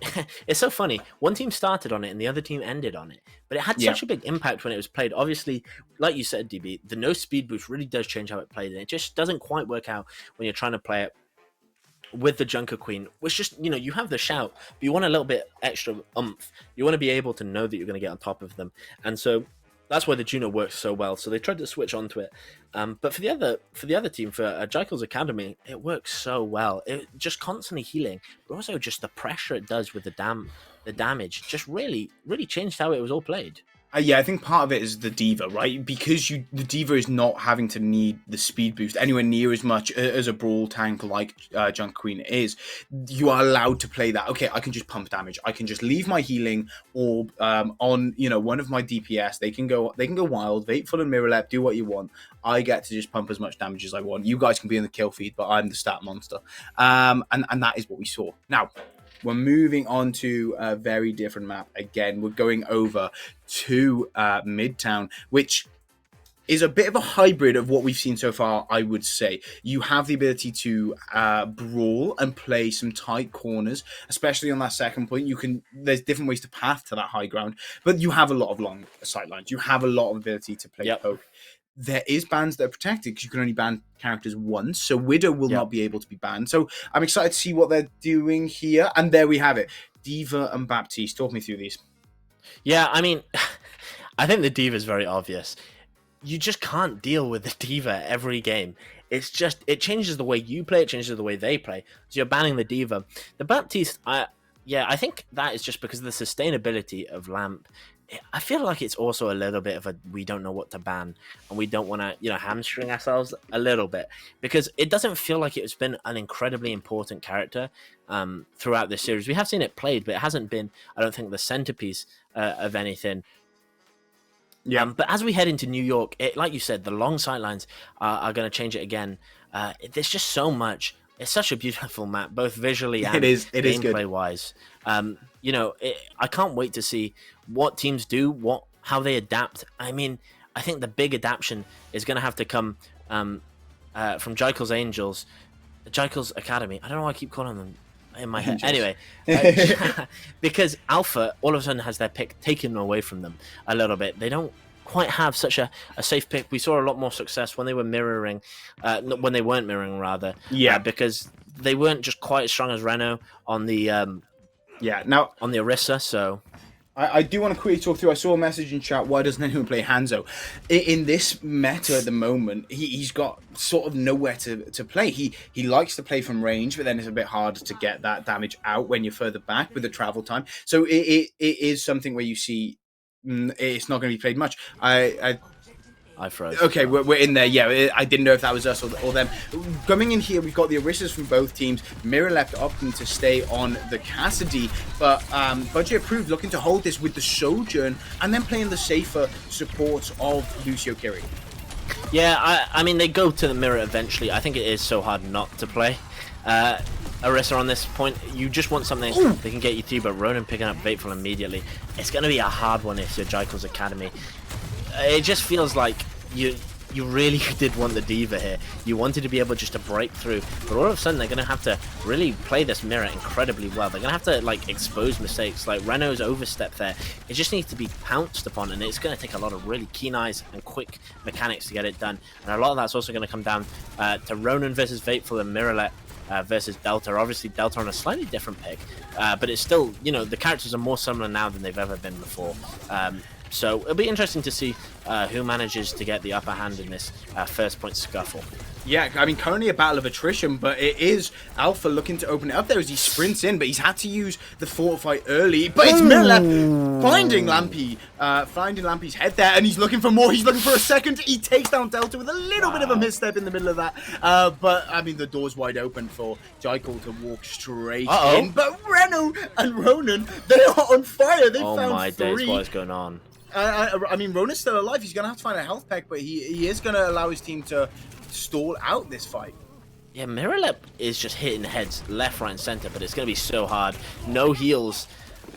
it's so funny. One team started on it and the other team ended on it, but it had such a big impact when it was played. Obviously, like you said, DB, the no speed boost really does change how it played, and it just doesn't quite work out when you're trying to play it with the Junker Queen, which just, you have the shout, but you want a little bit extra oomph. You want to be able to know that you're going to get on top of them, and so that's why the Juno works so well. So they tried to switch onto it, but for the other team, for Jichael's Academy, it works so well. It just constantly healing, but also just the pressure it does with the damage just really changed how it was all played. I think part of it is the D.Va, right? Because the D.Va is not having to need the speed boost anywhere near as much as a brawl tank like Junk Queen is. You are allowed to play that. Okay, I can just pump damage. I can just leave my healing orb on, one of my DPS. They can go wild. Vateful and Miralep, do what you want. I get to just pump as much damage as I want. You guys can be in the kill feed, but I'm the stat monster. And that is what we saw. Now, We're moving on to a very different map. Again, we're going over to Midtown, which is a bit of a hybrid of what we've seen so far, I would say. You have the ability to brawl and play some tight corners, especially on that second point. There's different ways to path to that high ground, but you have a lot of long sightlines. You have a lot of ability to play poke. There is bans that are protected because you can only ban characters once, so Widow will not be able to be banned. So I'm excited to see what they're doing here, and there we have it. D.Va and Baptiste, talk me through these. Yeah, I mean, I think the D.Va is very obvious. You just can't deal with the D.Va every game. It's just, it changes the way you play, it changes the way they play. So you're banning the D.Va. The Baptiste, I think that is just because of the sustainability of Lamp. I feel like it's also a little bit of a, we don't know what to ban, and we don't want to, hamstring ourselves a little bit, because it doesn't feel like it's been an incredibly important character throughout this series. We have seen it played, but it hasn't been, I don't think, the centerpiece of anything. Yeah, but as we head into New York, like you said, the long sightlines are going to change it again. There's just so much. It's such a beautiful map, both visually and gameplay-wise. I can't wait to see what teams do, how they adapt. I mean, I think the big adaptation is going to have to come from Jichael's Angels, Jichael's Academy. I don't know why I keep calling them in my head. Anyway, because Alpha all of a sudden has their pick taken away from them a little bit. They don't quite have such a safe pick. We saw a lot more success when they were mirroring, when they weren't mirroring rather. Yeah, because they weren't just quite as strong as Reno on the on the Orisa. So I do want to quickly talk through. I saw a message in chat. Why doesn't anyone play Hanzo? In this meta at the moment, he's got sort of nowhere to play. He likes to play from range, but then it's a bit harder to get that damage out when you're further back with the travel time. So it is something where you see it's not going to be played much. I froze. Okay, we're in there. Yeah, I didn't know if that was us or them. Coming in here, we've got the Orisas from both teams. Mirror left opting to stay on the Cassidy, but Budget approved, looking to hold this with the Sojourn and then playing the safer support of Lucio Kiri. Yeah, I mean, they go to the Mirror eventually. I think it is so hard not to play Orisa on this point. You just want something that can get you through, but Ronan picking up Fateful immediately. It's going to be a hard one if you're Jichael's Academy. It just feels like you really did want the D.Va here. You wanted to be able just to break through, but all of a sudden they're going to have to really play this Mirror incredibly well. They're going to have to expose mistakes. Like Reno's overstep there, it just needs to be pounced upon, and it's going to take a lot of really keen eyes and quick mechanics to get it done. And a lot of that's also going to come down to Ronan versus Fateful and Mirrorlet versus Delta. Obviously Delta on a slightly different pick, but it's still, the characters are more similar now than they've ever been before. So it'll be interesting to see who manages to get the upper hand in this first point scuffle. Yeah, I mean, currently a battle of attrition, but it is Alpha looking to open it up there as he sprints in, but he's had to use the fortify early. But it's Mirror finding Lampy's head there, and he's looking for more. He's looking for a second. He takes down Delta with a little bit of a misstep in the middle of that. But, I mean, the door's wide open for Jichael to walk straight in. But Reno and Ronan, they are on fire. They found my three. days, what is going on? I mean, Ronan's still alive. He's going to have to find a health pack, but he is going to allow his team to stall out this fight. Yeah, Mirrorlep is just hitting heads left, right, and center, but it's going to be so hard. No heals.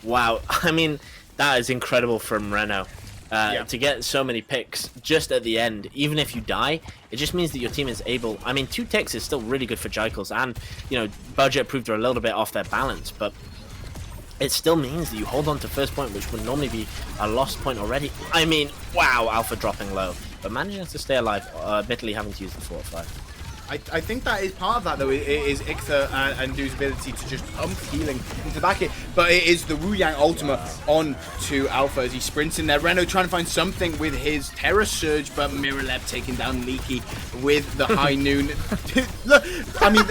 Wow. I mean, that is incredible from Reno. To get so many picks just at the end. Even if you die, it just means that your team is able... I mean, 2 ticks is still really good for Jichael's, and, Budget proved they're a little bit off their balance, but it still means that you hold on to first point, which would normally be a lost point already. I mean, wow, Alpha dropping low, but managing to stay alive, admittedly having to use the fortify. I think that is part of that, though, is Ixtha and Du's ability to just pump healing into the back here. But it is the Wu Yang Ultima on to Alpha as he sprints in there. Reno trying to find something with his Terror Surge, but Mirrorlep taking down Leaky with the High Noon. Look, I mean...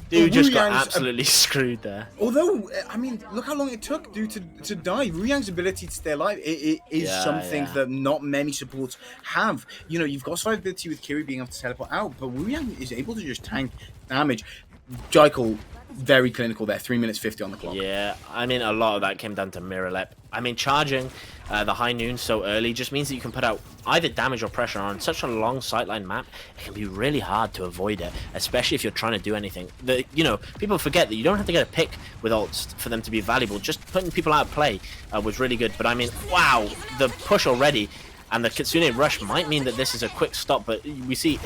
Dude just got absolutely screwed there. Although, I mean, look how long it took Dude to die. Wu Yang's ability to stay alive is something that not many supports have. You've got survivability with Kiri being able to teleport out, but Wu Yang is able to just tank damage. Jichael, very clinical there, 3 minutes 50 on the clock. Yeah, I mean, a lot of that came down to Mirrorlep. I mean, charging the high noon so early just means that you can put out either damage or pressure on such a long sightline map. It can be really hard to avoid it, especially if you're trying to do anything. You know, people forget that you don't have to get a pick with ults for them to be valuable. Just putting people out of play was really good. But I mean, wow, the push already and the Kitsune rush might mean that this is a quick stop, but we see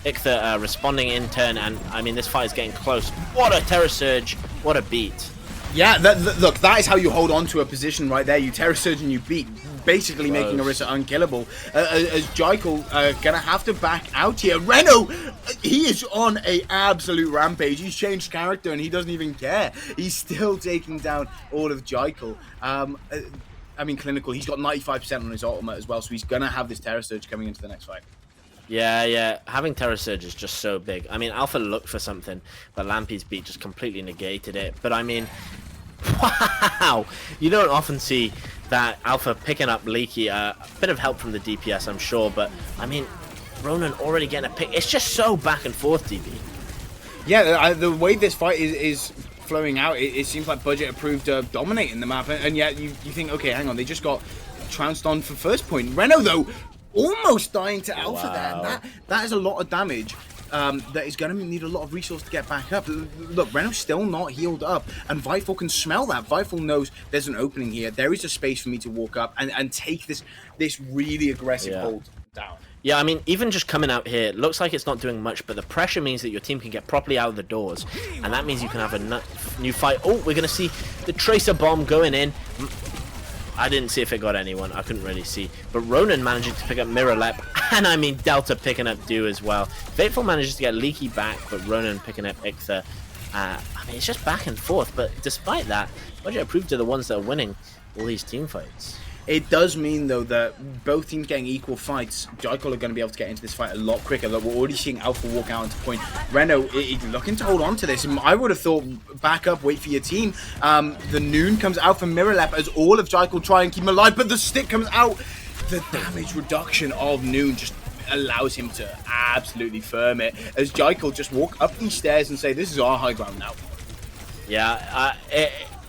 Ichtha responding in turn, and I mean, this fight is getting close. What a Terror Surge, what a beat. Yeah, look, that is how you hold on to a position right there. You Terror Surge and you beat, basically making Orisa unkillable. As Jichael gonna have to back out here. Reno, he is on a absolute rampage. He's changed character and he doesn't even care. He's still taking down all of Jichael. I mean, Clinical, he's got 95% on his ultimate as well, so he's gonna have this Terror Surge coming into the next fight. Yeah, having Terror Surge is just so big. I mean, Alpha looked for something, but Lampy's beat just completely negated it. But I mean, wow! You don't often see that Alpha picking up Leaky. A bit of help from the DPS, I'm sure, but I mean, Ronan already getting a pick. It's just so back and forth, DB. Yeah, the way this fight is flowing out, it seems like Budget Approved dominating the map, and yet you think, okay, hang on, they just got trounced on for first point. Reno, though, almost dying to Alpha there. That is a lot of damage that is going to need a lot of resource to get back up. Look, Reno's still not healed up, and Viteful can smell that. Viteful knows there's an opening here. There is a space for me to walk up and take this really aggressive hold down. Yeah, I mean, even just coming out here, it looks like it's not doing much, but the pressure means that your team can get properly out of the doors, and that means you can have a new fight. Oh, we're going to see the Tracer Bomb going in. I didn't see if it got anyone. I couldn't really see. But Ronan managing to pick up Mirror Lep, and I mean, Delta picking up Do as well. Fateful manages to get Leaky back, but Ronan picking up Ichtha. I mean, it's just back and forth, but despite that, Budget Approved are the ones that are winning all these team fights. It does mean, though, that both teams getting equal fights. Jichael are going to be able to get into this fight a lot quicker. Look, we're already seeing Alpha walk out into point. Reno looking to hold on to this. I would have thought back up, wait for your team. The Noon comes out from Mirror Lap as all of Jichael try and keep him alive, but the stick comes out. The damage reduction of Noon just allows him to absolutely firm it as Jichael just walk up these stairs and say, this is our high ground now. Yeah,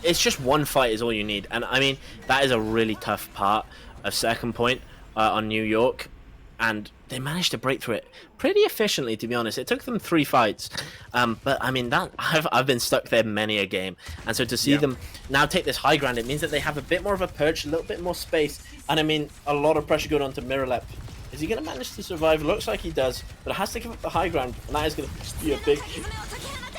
it's just one fight is all you need, and I mean, that is a really tough part of second point on New York, and they managed to break through it pretty efficiently, to be honest. It took them 3 fights, but I mean, that I've been stuck there many a game, and so to see them now take this high ground, it means that they have a bit more of a perch, a little bit more space, and I mean, a lot of pressure going on to Mirrorlep. Is he going to manage to survive? Looks like he does, but it has to give up the high ground, and that is going to be a big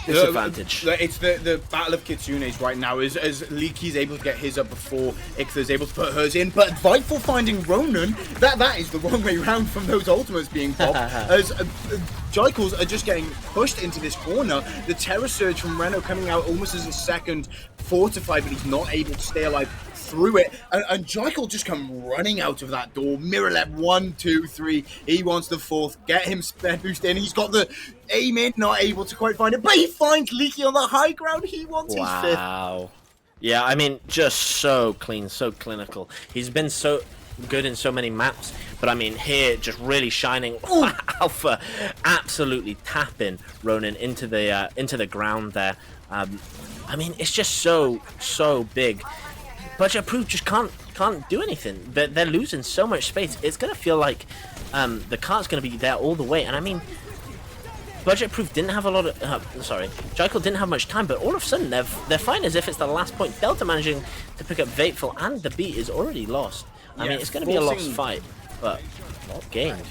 disadvantage. It's the battle of Kitsunes right now, as Leaky's able to get his up before Ichtha's able to put hers in, but Viteful finding Ronan, that is the wrong way around from those ultimates being popped, as Jichaels are just getting pushed into this corner. The Terror Surge from Reno coming out almost as a second fortified, but he's not able to stay alive through it, and Jichael just come running out of that door. Mirror Lab 1, 2, 3. He wants the 4th. Get him spare boost in. He's got the aim in, not able to quite find it, but he finds Leaky on the high ground. He wants his 5th. Wow. Yeah, I mean, just so clean, so clinical. He's been so good in so many maps, but I mean, here, just really shining. Alpha absolutely tapping Ronan into the ground there. I mean, it's just so big. Budget Proof just can't do anything. They're losing so much space. It's gonna feel like the cart's gonna be there all the way. And I mean, Budget Proof didn't have a lot of Jichael didn't have much time, but all of a sudden they're fine as if it's the last point. Delta managing to pick up Vateful, and the beat is already lost. I mean, it's gonna be a lost fight, but a lot gained.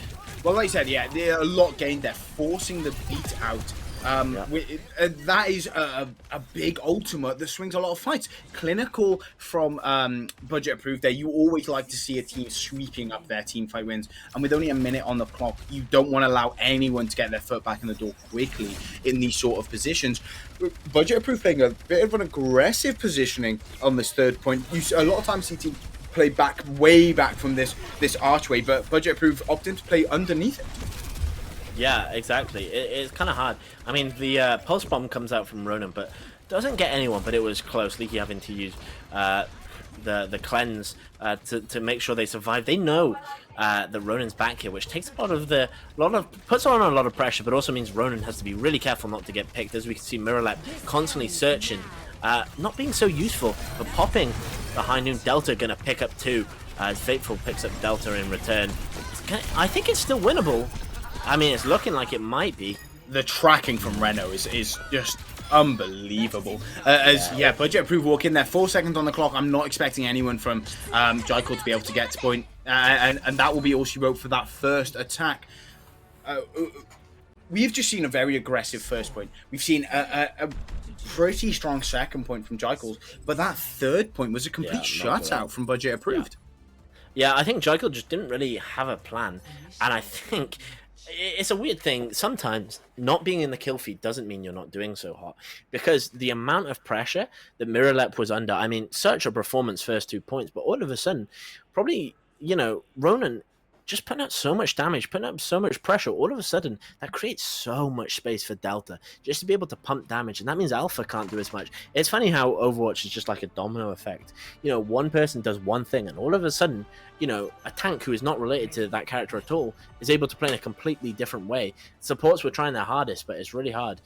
Well, like you said, yeah, they're a lot gained. They're forcing the beat out. That is a big ultimate that swings a lot of fights. Clinical from Budget Approved there. You always like to see a team sweeping up their team fight wins, and with only a minute on the clock, you don't want to allow anyone to get their foot back in the door quickly in these sort of positions. Budget Approved playing a bit of an aggressive positioning on this 3rd point. A lot of times see teams play back, way back from this archway, but Budget Approved opting to play underneath it. Yeah, exactly. It's kind of hard. I mean, the pulse bomb comes out from Ronan, but doesn't get anyone. But it was close. Leaky having to use the cleanse to make sure they survive. They know that Ronan's back here, which takes puts on a lot of pressure, but also means Ronan has to be really careful not to get picked. As we can see, Mirrorlap constantly searching, not being so useful, but popping the high noon. Delta gonna pick up 2. as Fateful picks up Delta in return. I think it's still winnable. I mean, it's looking like it might be. The tracking from Reno is just unbelievable. Budget approved walk in there, 4 seconds on the clock. I'm not expecting anyone from Jichael to be able to get to point, and that will be all she wrote for that first attack. We've just seen a very aggressive first point. We've seen a pretty strong second point from Jichael's, but that third point was a complete shutout from Budget approved. Yeah, I think Jichael just didn't really have a plan, and I think it's a weird thing. Sometimes not being in the kill feed doesn't mean you're not doing so hot, because the amount of pressure that Miralep was under, I mean, such a performance first 2 points, but all of a sudden, probably, Ronan just putting out so much damage, putting up so much pressure, all of a sudden, that creates so much space for Delta just to be able to pump damage, and that means Alpha can't do as much. It's funny how Overwatch is just like a domino effect. One person does one thing, and all of a sudden, a tank who is not related to that character at all is able to play in a completely different way. Supports were trying their hardest, but it's really hard.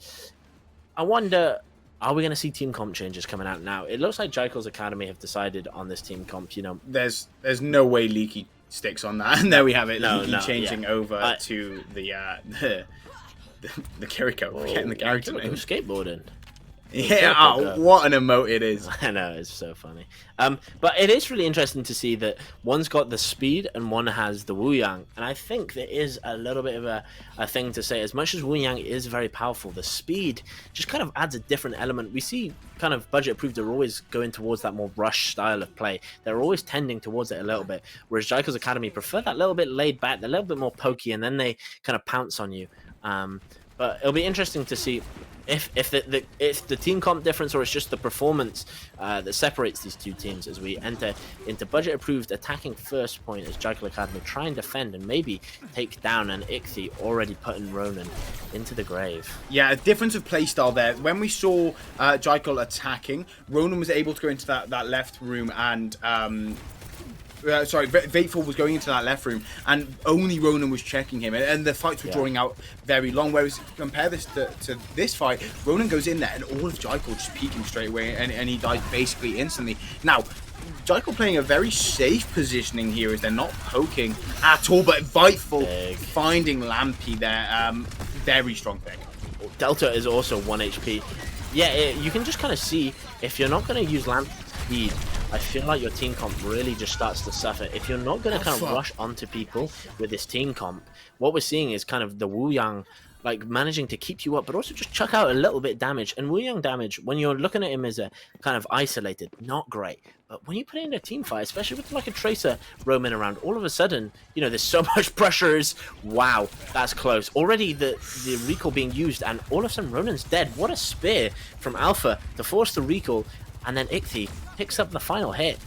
I wonder, are we going to see team comp changes coming out now? It looks like Jichael's Academy have decided on this team comp, There's no way Leaky sticks on that, and there we have it. Leaky changing over to the Kiriko. We're getting the character name. Skateboarding. Yeah, what an emote it is. I know, it's so funny. But it is really interesting to see that one's got the speed and one has the Wu Yang. And I think there is a little bit of a thing to say. As much as Wu Yang is very powerful, the speed just kind of adds a different element. We see kind of Budget approved are always going towards that more rush style of play. They're always tending towards it a little bit. Whereas Jichael's Academy prefer that little bit laid back, a little bit more pokey, and then they kind of pounce on you. But it'll be interesting to see if the team comp difference, or it's just the performance that separates these two teams as we enter into Budget approved attacking first point as Jichael Academy try and defend and maybe take down an Ichthy already putting Ronan into the grave. Yeah, a difference of playstyle there. When we saw Jichael attacking, Ronan was able to go into that left room and Vateful was going into that left room, and only Ronan was checking him, and the fights were drawing out very long. Whereas compare this to this fight, Ronan goes in there, and all of Jichael just peek him straight away, and he dies basically instantly. Now, Jichael playing a very safe positioning here as they're not poking at all, but Vateful finding Lampy there. Very strong pick. Delta is also 1 HP. Yeah, you can just kind of see if you're not going to use Lampy speed, I feel like your team comp really just starts to suffer. If you're not going to kind of rush onto people with this team comp, what we're seeing is kind of the Wu Yang like managing to keep you up, but also just chuck out a little bit damage. And Wu Yang damage, when you're looking at him as a kind of isolated, not great. But when you put it in a team fight, especially with like a Tracer roaming around, all of a sudden, there's so much pressure. Wow, that's close. Already the recall being used, and all of a sudden Ronan's dead. What a spear from Alpha to force the recall, and then Ichthy picks up the final hit.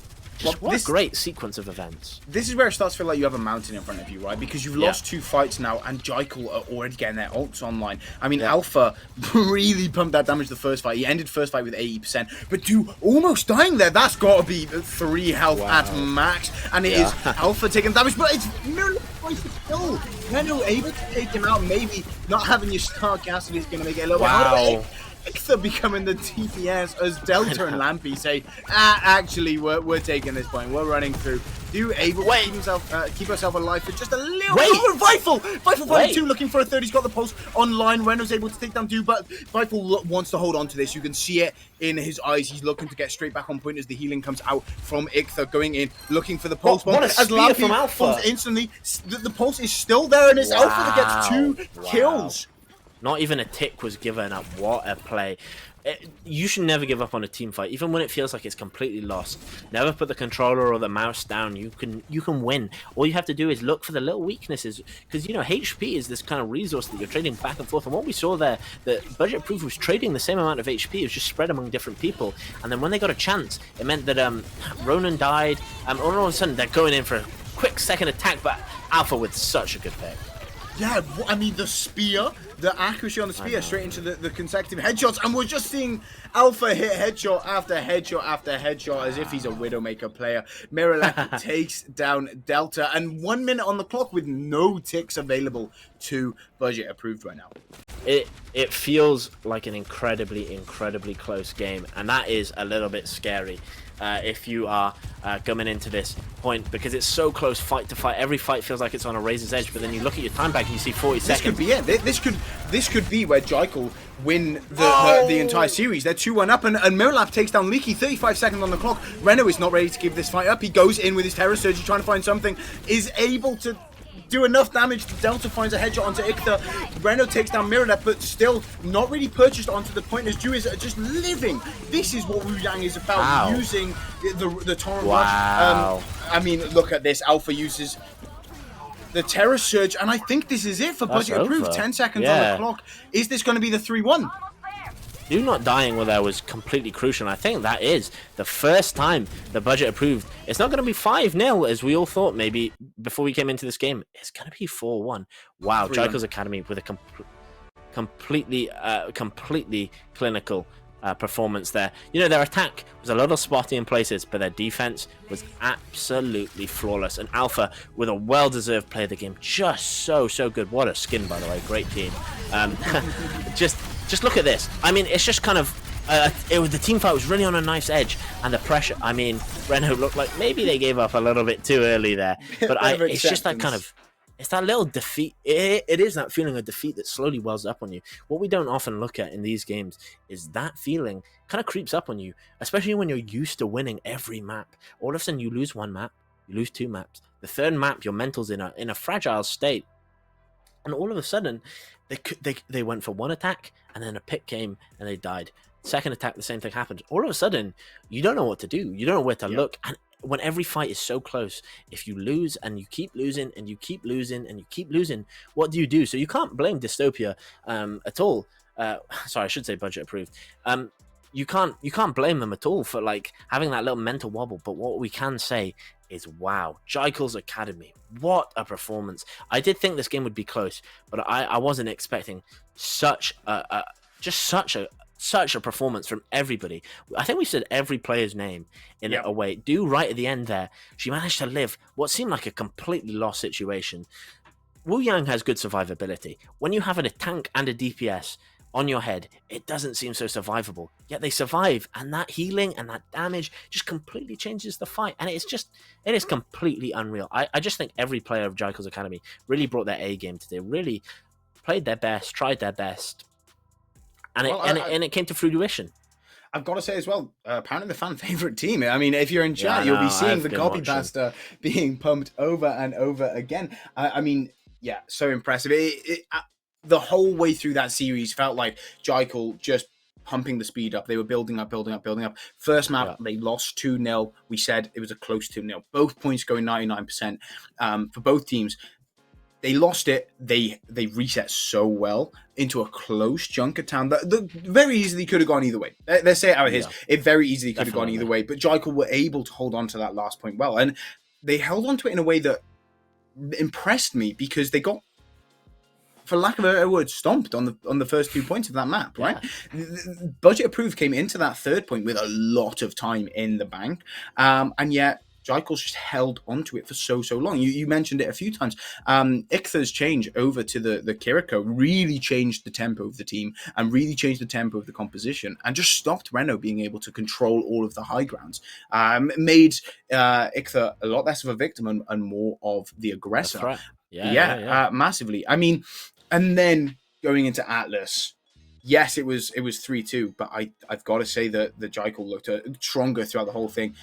What a great sequence of events. This is where it starts to feel like you have a mountain in front of you, right? Because you've lost 2 fights now, and Jichael are already getting their ults online. I mean, Alpha really pumped that damage the first fight. He ended first fight with 80%, but almost dying there. That's got to be 3 health at max, and it is Alpha taking damage, but it's nearly twice the kill. Reno able to take him out. Maybe not having your star castle is going to make it a little bit harder. Ichthy becoming the TPS as Delta and Lampy say, actually, we're taking this point. We're running through. Able to keep herself alive for just a little bit. Vateful 42 looking for a third. He's got the pulse online. Reno's able to take down Du, but Vateful wants to hold on to this. You can see it in his eyes. He's looking to get straight back on point as the healing comes out from Ichthy, going in, looking for the pulse. What a spear from Alpha. Instantly, the pulse is still there, and it's Alpha that gets 2 kills. Not even a tick was given up. What a play. You should never give up on a team fight, even when it feels like it's completely lost. Never put the controller or the mouse down. You can win. All you have to do is look for the little weaknesses, because HP is this kind of resource that you're trading back and forth. And what we saw there, that Budget Proof was trading the same amount of HP. It was just spread among different people. And then when they got a chance, it meant that Ronan died. All of a sudden they're going in for a quick second attack, but Alpha with such a good pick. Yeah, I mean, the spear, the accuracy on the spear straight into the consecutive headshots, and we're just seeing Alpha hit headshot after headshot after headshot as if he's a Widowmaker player. Miralep takes down Delta, and 1 minute on the clock with no ticks available to Budget approved right now. it feels like an incredibly close game, and that is a little bit scary if you are coming into this point, because it's so close, fight to fight. Every fight feels like it's on a razor's edge, but then you look at your time back and you see 40 seconds. This could be it. This could be where Jichael win the entire series. They're 2-1 up, and Miralap takes down Leaky. 35 seconds on the clock. Reno is not ready to give this fight up. He goes in with his Terror Surge, trying to find something. Is able to do enough damage. Delta finds a headshot onto Ictha. Reno takes down Miralap, but still not really purchased onto the point, as Jew is just living. This is what Wu Yang is about, using the Torrent Rush. I mean, look at this. Alpha uses the Terror Surge, and I think this is it for budget approved. 10 seconds on the clock. Is this going to be the 3-1? You not dying well there was completely crucial, and I think that is the first time the budget approved. It's not going to be 5-0 as we all thought maybe before we came into this game. It's going to be 4-1. Wow, Jichael's Academy with a completely clinical performance there. You know, their attack was a little spotty in places, but their defense was absolutely flawless. And Alpha, with a well-deserved play of the game, just so good. What a skin, by the way. Great team. Just look at this. I mean, it's just kind of the team fight was really on a knife's edge, and the pressure. I mean, Reno looked like maybe they gave up a little bit too early there, but it's just that kind of. It's that little defeat. It is that feeling of defeat that slowly wells up on you. What we don't often look at in these games is that feeling kind of creeps up on you, especially when you're used to winning every map. All of a sudden, you lose one map, you lose two maps. The third map, your mental's in a fragile state, and all of a sudden, they went for one attack, and then a pick came and they died. Second attack, the same thing happened. All of a sudden, you don't know what to do. You don't know where to look, and when every fight is so close, if you lose and you keep losing and you keep losing and you keep losing, what do you do? So you can't blame Dystopia at all. Sorry, I should say budget approved. You can't blame them at all for like having that little mental wobble. But what we can say is, wow, Jichael's Academy, what a performance! I did think this game would be close, but I wasn't expecting such a performance from everybody. I think we said every player's name in a way. Do right at the end there. She managed to live what seemed like a completely lost situation. Wu Yang has good survivability. When you have a tank and a DPS on your head, it doesn't seem so survivable. Yet they survive, and that healing and that damage just completely changes the fight. And it is completely unreal. I just think every player of Jichael's Academy really brought their A game today. Really played their best, tried their best. And it came to fruition. I've got to say as well, apparently the fan favorite team. I mean, if you're in chat, you'll be seeing the copy pasta being pumped over and over again. I mean, yeah, so impressive. The whole way through that series felt like Jichael just pumping the speed up. They were building up. First map, they lost 2-0. We said it was a close 2-0. Both points going 99% for both teams. They lost it. They reset so well into a close Junkertown that very easily could have gone either way. Let's say it how it is. It very easily could have gone either way. But Jichael were able to hold on to that last point well. And they held on to it in a way that impressed me, because they got, for lack of a better word, stomped on the first 2 points of that map, right? Budget approved came into that third point with a lot of time in the bank. And yet Jichael's just held onto it for so long. You mentioned it a few times. Ictha's change over to the Kiriko really changed the tempo of the team and really changed the tempo of the composition, and just stopped Reno being able to control all of the high grounds. Made Ictha a lot less of a victim and more of the aggressor. That's right. Massively. I mean, and then going into Atlas, yes, it was 3-2, but I've got to say that the Jichael looked stronger throughout the whole thing.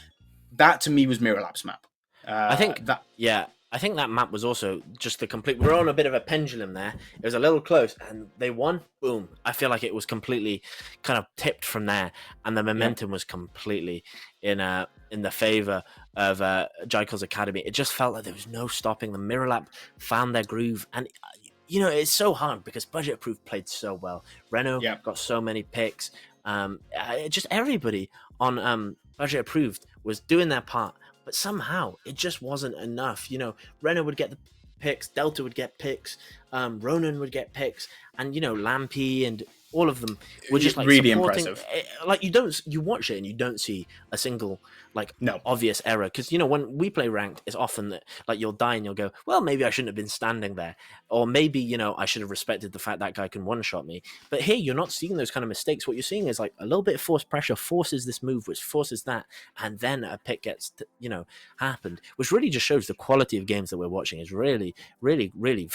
That to me was Miralap's map. I think that map was also just the complete. We're on a bit of a pendulum there. It was a little close, and they won. Boom! I feel like it was completely kind of tipped from there, and the momentum was completely in the favor of Jichael's Academy. It just felt like there was no stopping them. Miralap found their groove, and you know it's so hard because Budget Approved played so well. Reno got so many picks. Just everybody on Budget Approved was doing their part, but somehow it just wasn't enough. You know, Reno would get the picks, Delta would get picks, Ronan would get picks, and you know, Lampy and All of them were just like really supporting. impressive. Like you watch it and you don't see a single like No. obvious error, because when we play ranked, it's often that like you'll die and you'll go, well, maybe I shouldn't have been standing there, or maybe I should have respected the fact that guy can one shot me. But here you're not seeing those kind of mistakes. What you're seeing is like a little bit of forced pressure forces this move, which forces that, and then a pick gets happened, which really just shows the quality of games that we're watching is really, really, really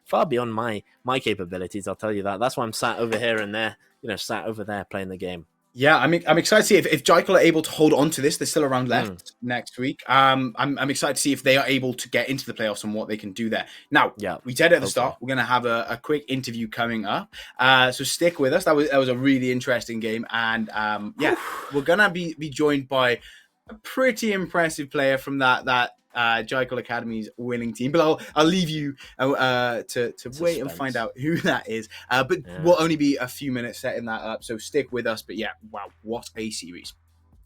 far beyond my capabilities. I'll tell you that. That's why I'm sat over here and there, sat over there playing the game. Yeah, I'm excited to see if Jichael are able to hold on to this. There's still a round left next week. I'm excited to see if they are able to get into the playoffs and what they can do there. Now, we said at the start we're going to have a quick interview coming up, so stick with us. That was a really interesting game, and we're gonna be joined by a pretty impressive player from that Jichael Academy's winning team, but I'll leave you to wait and find out who that is. But we'll only be a few minutes setting that up, so stick with us. But yeah, wow, what a series!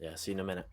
Yeah, see you in a minute.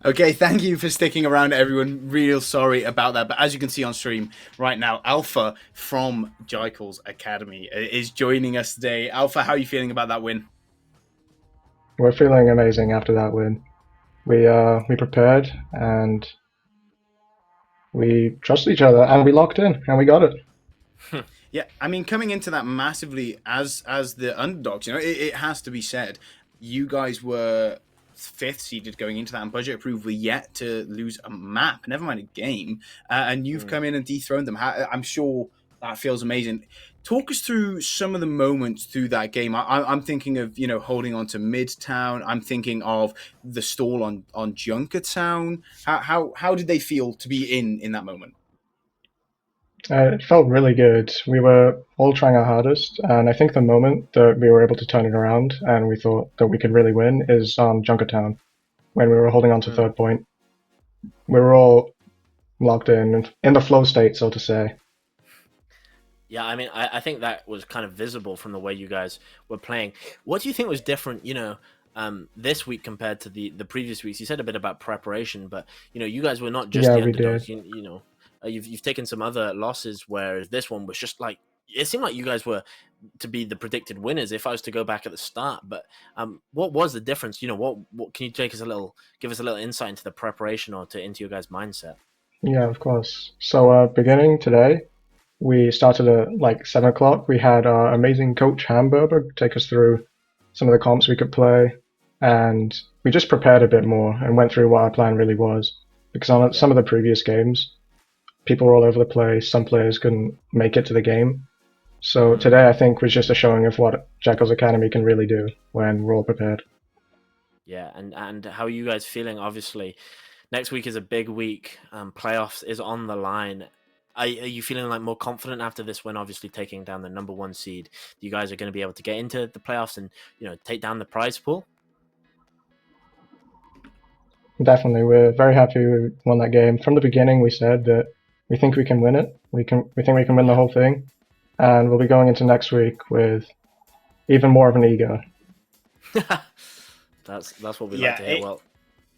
Okay, thank you for sticking around, everyone. Real sorry about that. But as you can see on stream right now, Alpha from Jichael's Academy is joining us today. Alpha, how are you feeling about that win? We're feeling amazing after that win. We prepared and we trusted each other and we locked in and we got it. Yeah, I mean, coming into that massively as the underdogs, it has to be said, you guys were fifth seeded going into that, and budget approved were yet to lose a map, never mind a game, and you've come in and dethroned them. I'm sure that feels amazing. Talk us through some of the moments through that game. I'm thinking of holding on to Midtown. I'm thinking of the stall on Junkertown. How did they feel to be in that moment? It felt really good. We were all trying our hardest, and I think the moment that we were able to turn it around and we thought that we could really win is on Junkertown when we were holding on to third point. We were all locked in the flow state, so to say. Yeah, I mean, I think that was kind of visible from the way you guys were playing. What do you think was different, this week compared to the previous weeks? You said a bit about preparation, but you guys were not just Yeah, the we underdogs. did. You've taken some other losses, whereas this one was just like it seemed like you guys were to be the predicted winners. If I was to go back at the start, but what was the difference? What can you give us a little insight into the preparation or into your guys' mindset? Yeah, of course. So, beginning today, we started at like 7 o'clock. We had our amazing coach Hamburger take us through some of the comps we could play, and we just prepared a bit more and went through what our plan really was. Because on some of the previous games, people were all over the place. Some players couldn't make it to the game. So today, I think was just a showing of what Jackal's Academy can really do when we're all prepared. Yeah, and how are you guys feeling? Obviously, next week is a big week. Playoffs is on the line. Are you feeling like more confident after this win? Obviously, taking down the number one seed, you guys are going to be able to get into the playoffs and take down the prize pool. Definitely, we're very happy we won that game. From the beginning, we said that we think we can win it. We think we can win the whole thing, and we'll be going into next week with even more of an ego. That's what we like to hear. Well,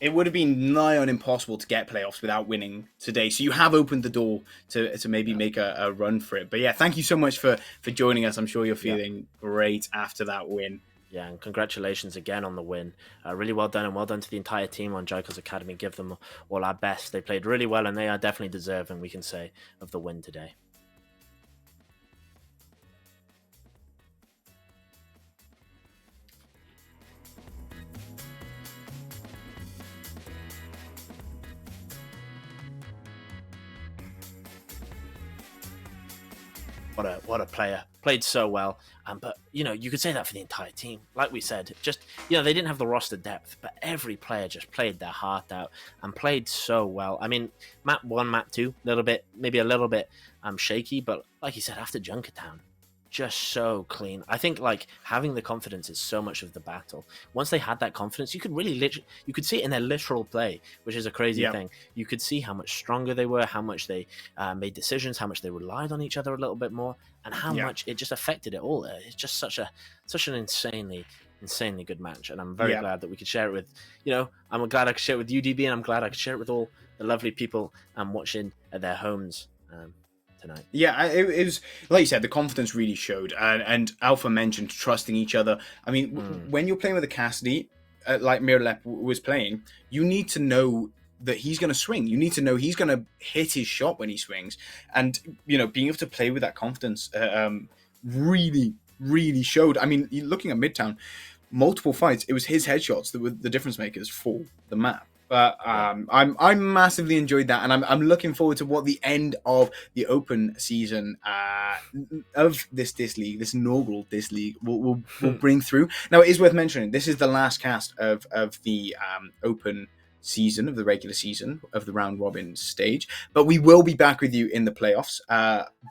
it would have been nigh on impossible to get playoffs without winning today. So you have opened the door to maybe make a run for it. But yeah, thank you so much for joining us. I'm sure you're feeling great after that win. Yeah, and congratulations again on the win. Really well done, and well done to the entire team on Jichael's Academy. Give them all our best. They played really well, and they are definitely deserving, we can say, of the win today. What a player. Played so well. But you could say that for the entire team. Like we said, just they didn't have the roster depth, but every player just played their heart out and played so well. I mean, map 1, map 2, maybe a little bit shaky, but like you said, after Junkertown, just so clean. I think like having the confidence is so much of the battle. Once they had that confidence, you could really you could see it in their literal play, which is a crazy thing. You could see how much stronger they were, how much they made decisions, how much they relied on each other a little bit more, and how much it just affected it all. It's just such an insanely good match, and I'm very glad that we could share it with I'm glad I could share it with UDB, and I'm glad I could share it with all the lovely people watching at their homes tonight. Yeah, it was like you said, the confidence really showed, and Alpha mentioned trusting each other. I mean, when you're playing with a Cassidy, like Miralep was playing, you need to know that he's going to swing. You need to know he's going to hit his shot when he swings, and being able to play with that confidence really, really showed. I mean, looking at Midtown, multiple fights, it was his headshots that were the difference makers for the map. But I'm massively enjoyed that, and I'm looking forward to what the end of the open season of this league, this inaugural league, will bring through. Now, it is worth mentioning this is the last cast of the open season, of the regular season, of the round robin stage, but we will be back with you in the playoffs,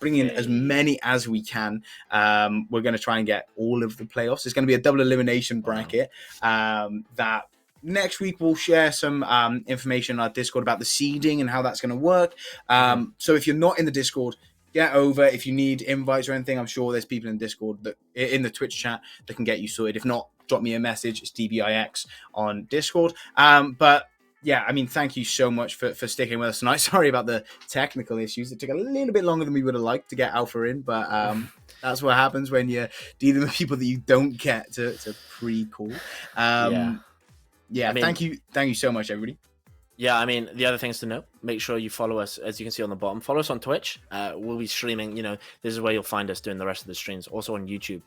bringing in as many as we can. We're going to try and get all of the playoffs. It's going to be a double elimination bracket that next week we'll share some information on our Discord about the seeding and how that's going to work. So if you're not in the Discord, get over. If you need invites or anything, I'm sure there's people in Discord that in the Twitch chat that can get you sorted. If not, drop me a message. It's DBIX on Discord. But yeah, I mean, thank you so much for sticking with us tonight. Sorry about the technical issues. It took a little bit longer than we would have liked to get Alpha in, but that's what happens when you're dealing with people that you don't get to pre-call. Yeah. Yeah, I mean, thank you so much, everybody. Yeah, I mean, the other things to note, make sure you follow us, as you can see on the bottom. Follow us on Twitch. We'll be streaming, this is where you'll find us doing the rest of the streams. Also on YouTube.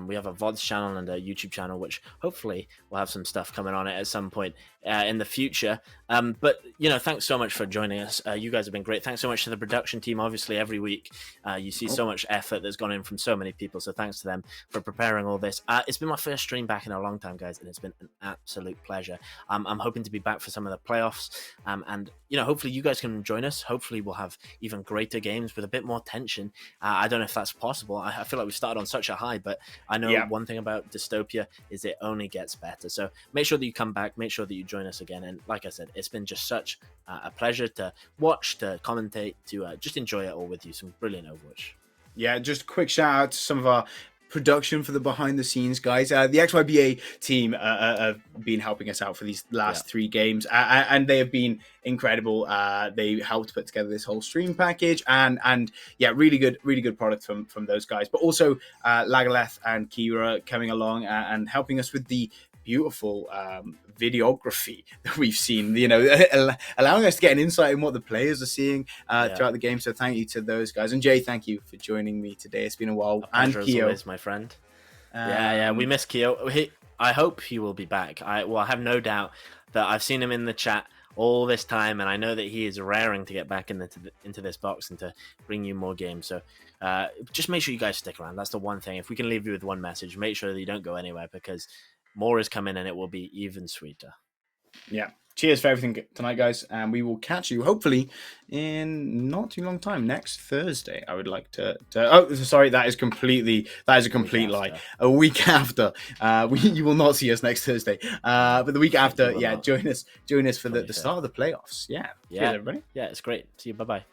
We have a VODs channel and a YouTube channel, which hopefully we'll have some stuff coming on it at some point in the future. But, thanks so much for joining us. You guys have been great. Thanks so much to the production team. Obviously, every week you see so much effort that's gone in from so many people. So thanks to them for preparing all this. It's been my first stream back in a long time, guys, and it's been an absolute pleasure. I'm hoping to be back for some of the playoffs. And hopefully you guys can join us. Hopefully we'll have even greater games with a bit more tension. I don't know if that's possible. I feel like we started on such a high, but I know one thing about Dystopia is it only gets better. So make sure that you come back, make sure that you join us again. And like I said, it's been just such a pleasure to watch, to commentate, to just enjoy it all with you. Some brilliant Overwatch. Yeah, just a quick shout out to some of our production for the behind the scenes guys. The XYBA team have been helping us out for these last 3 games, and they have been incredible. They helped put together this whole stream package, and yeah, really good product from those guys. But also Lagaleth and Kira coming along and helping us with the beautiful videography that we've seen, allowing us to get an insight in what the players are seeing throughout the game. So thank you to those guys. And Jay, thank you for joining me today. It's been a while. And Keo, always, my friend. We miss Keo. I hope he will be back. I have no doubt that I've seen him in the chat all this time, and I know that he is raring to get back into this box and to bring you more games. So just make sure you guys stick around. That's the one thing. If we can leave you with one message, make sure that you don't go anywhere, because more is coming and it will be even sweeter. Yeah. Cheers for everything tonight, guys. And we will catch you hopefully in not too long time. Next Thursday, I would like to oh, sorry, that is a complete lie. A week after. You will not see us next Thursday. But the week after, join us for the start of the playoffs. Yeah. Cheers, everybody. Yeah, it's great. See you. Bye-bye.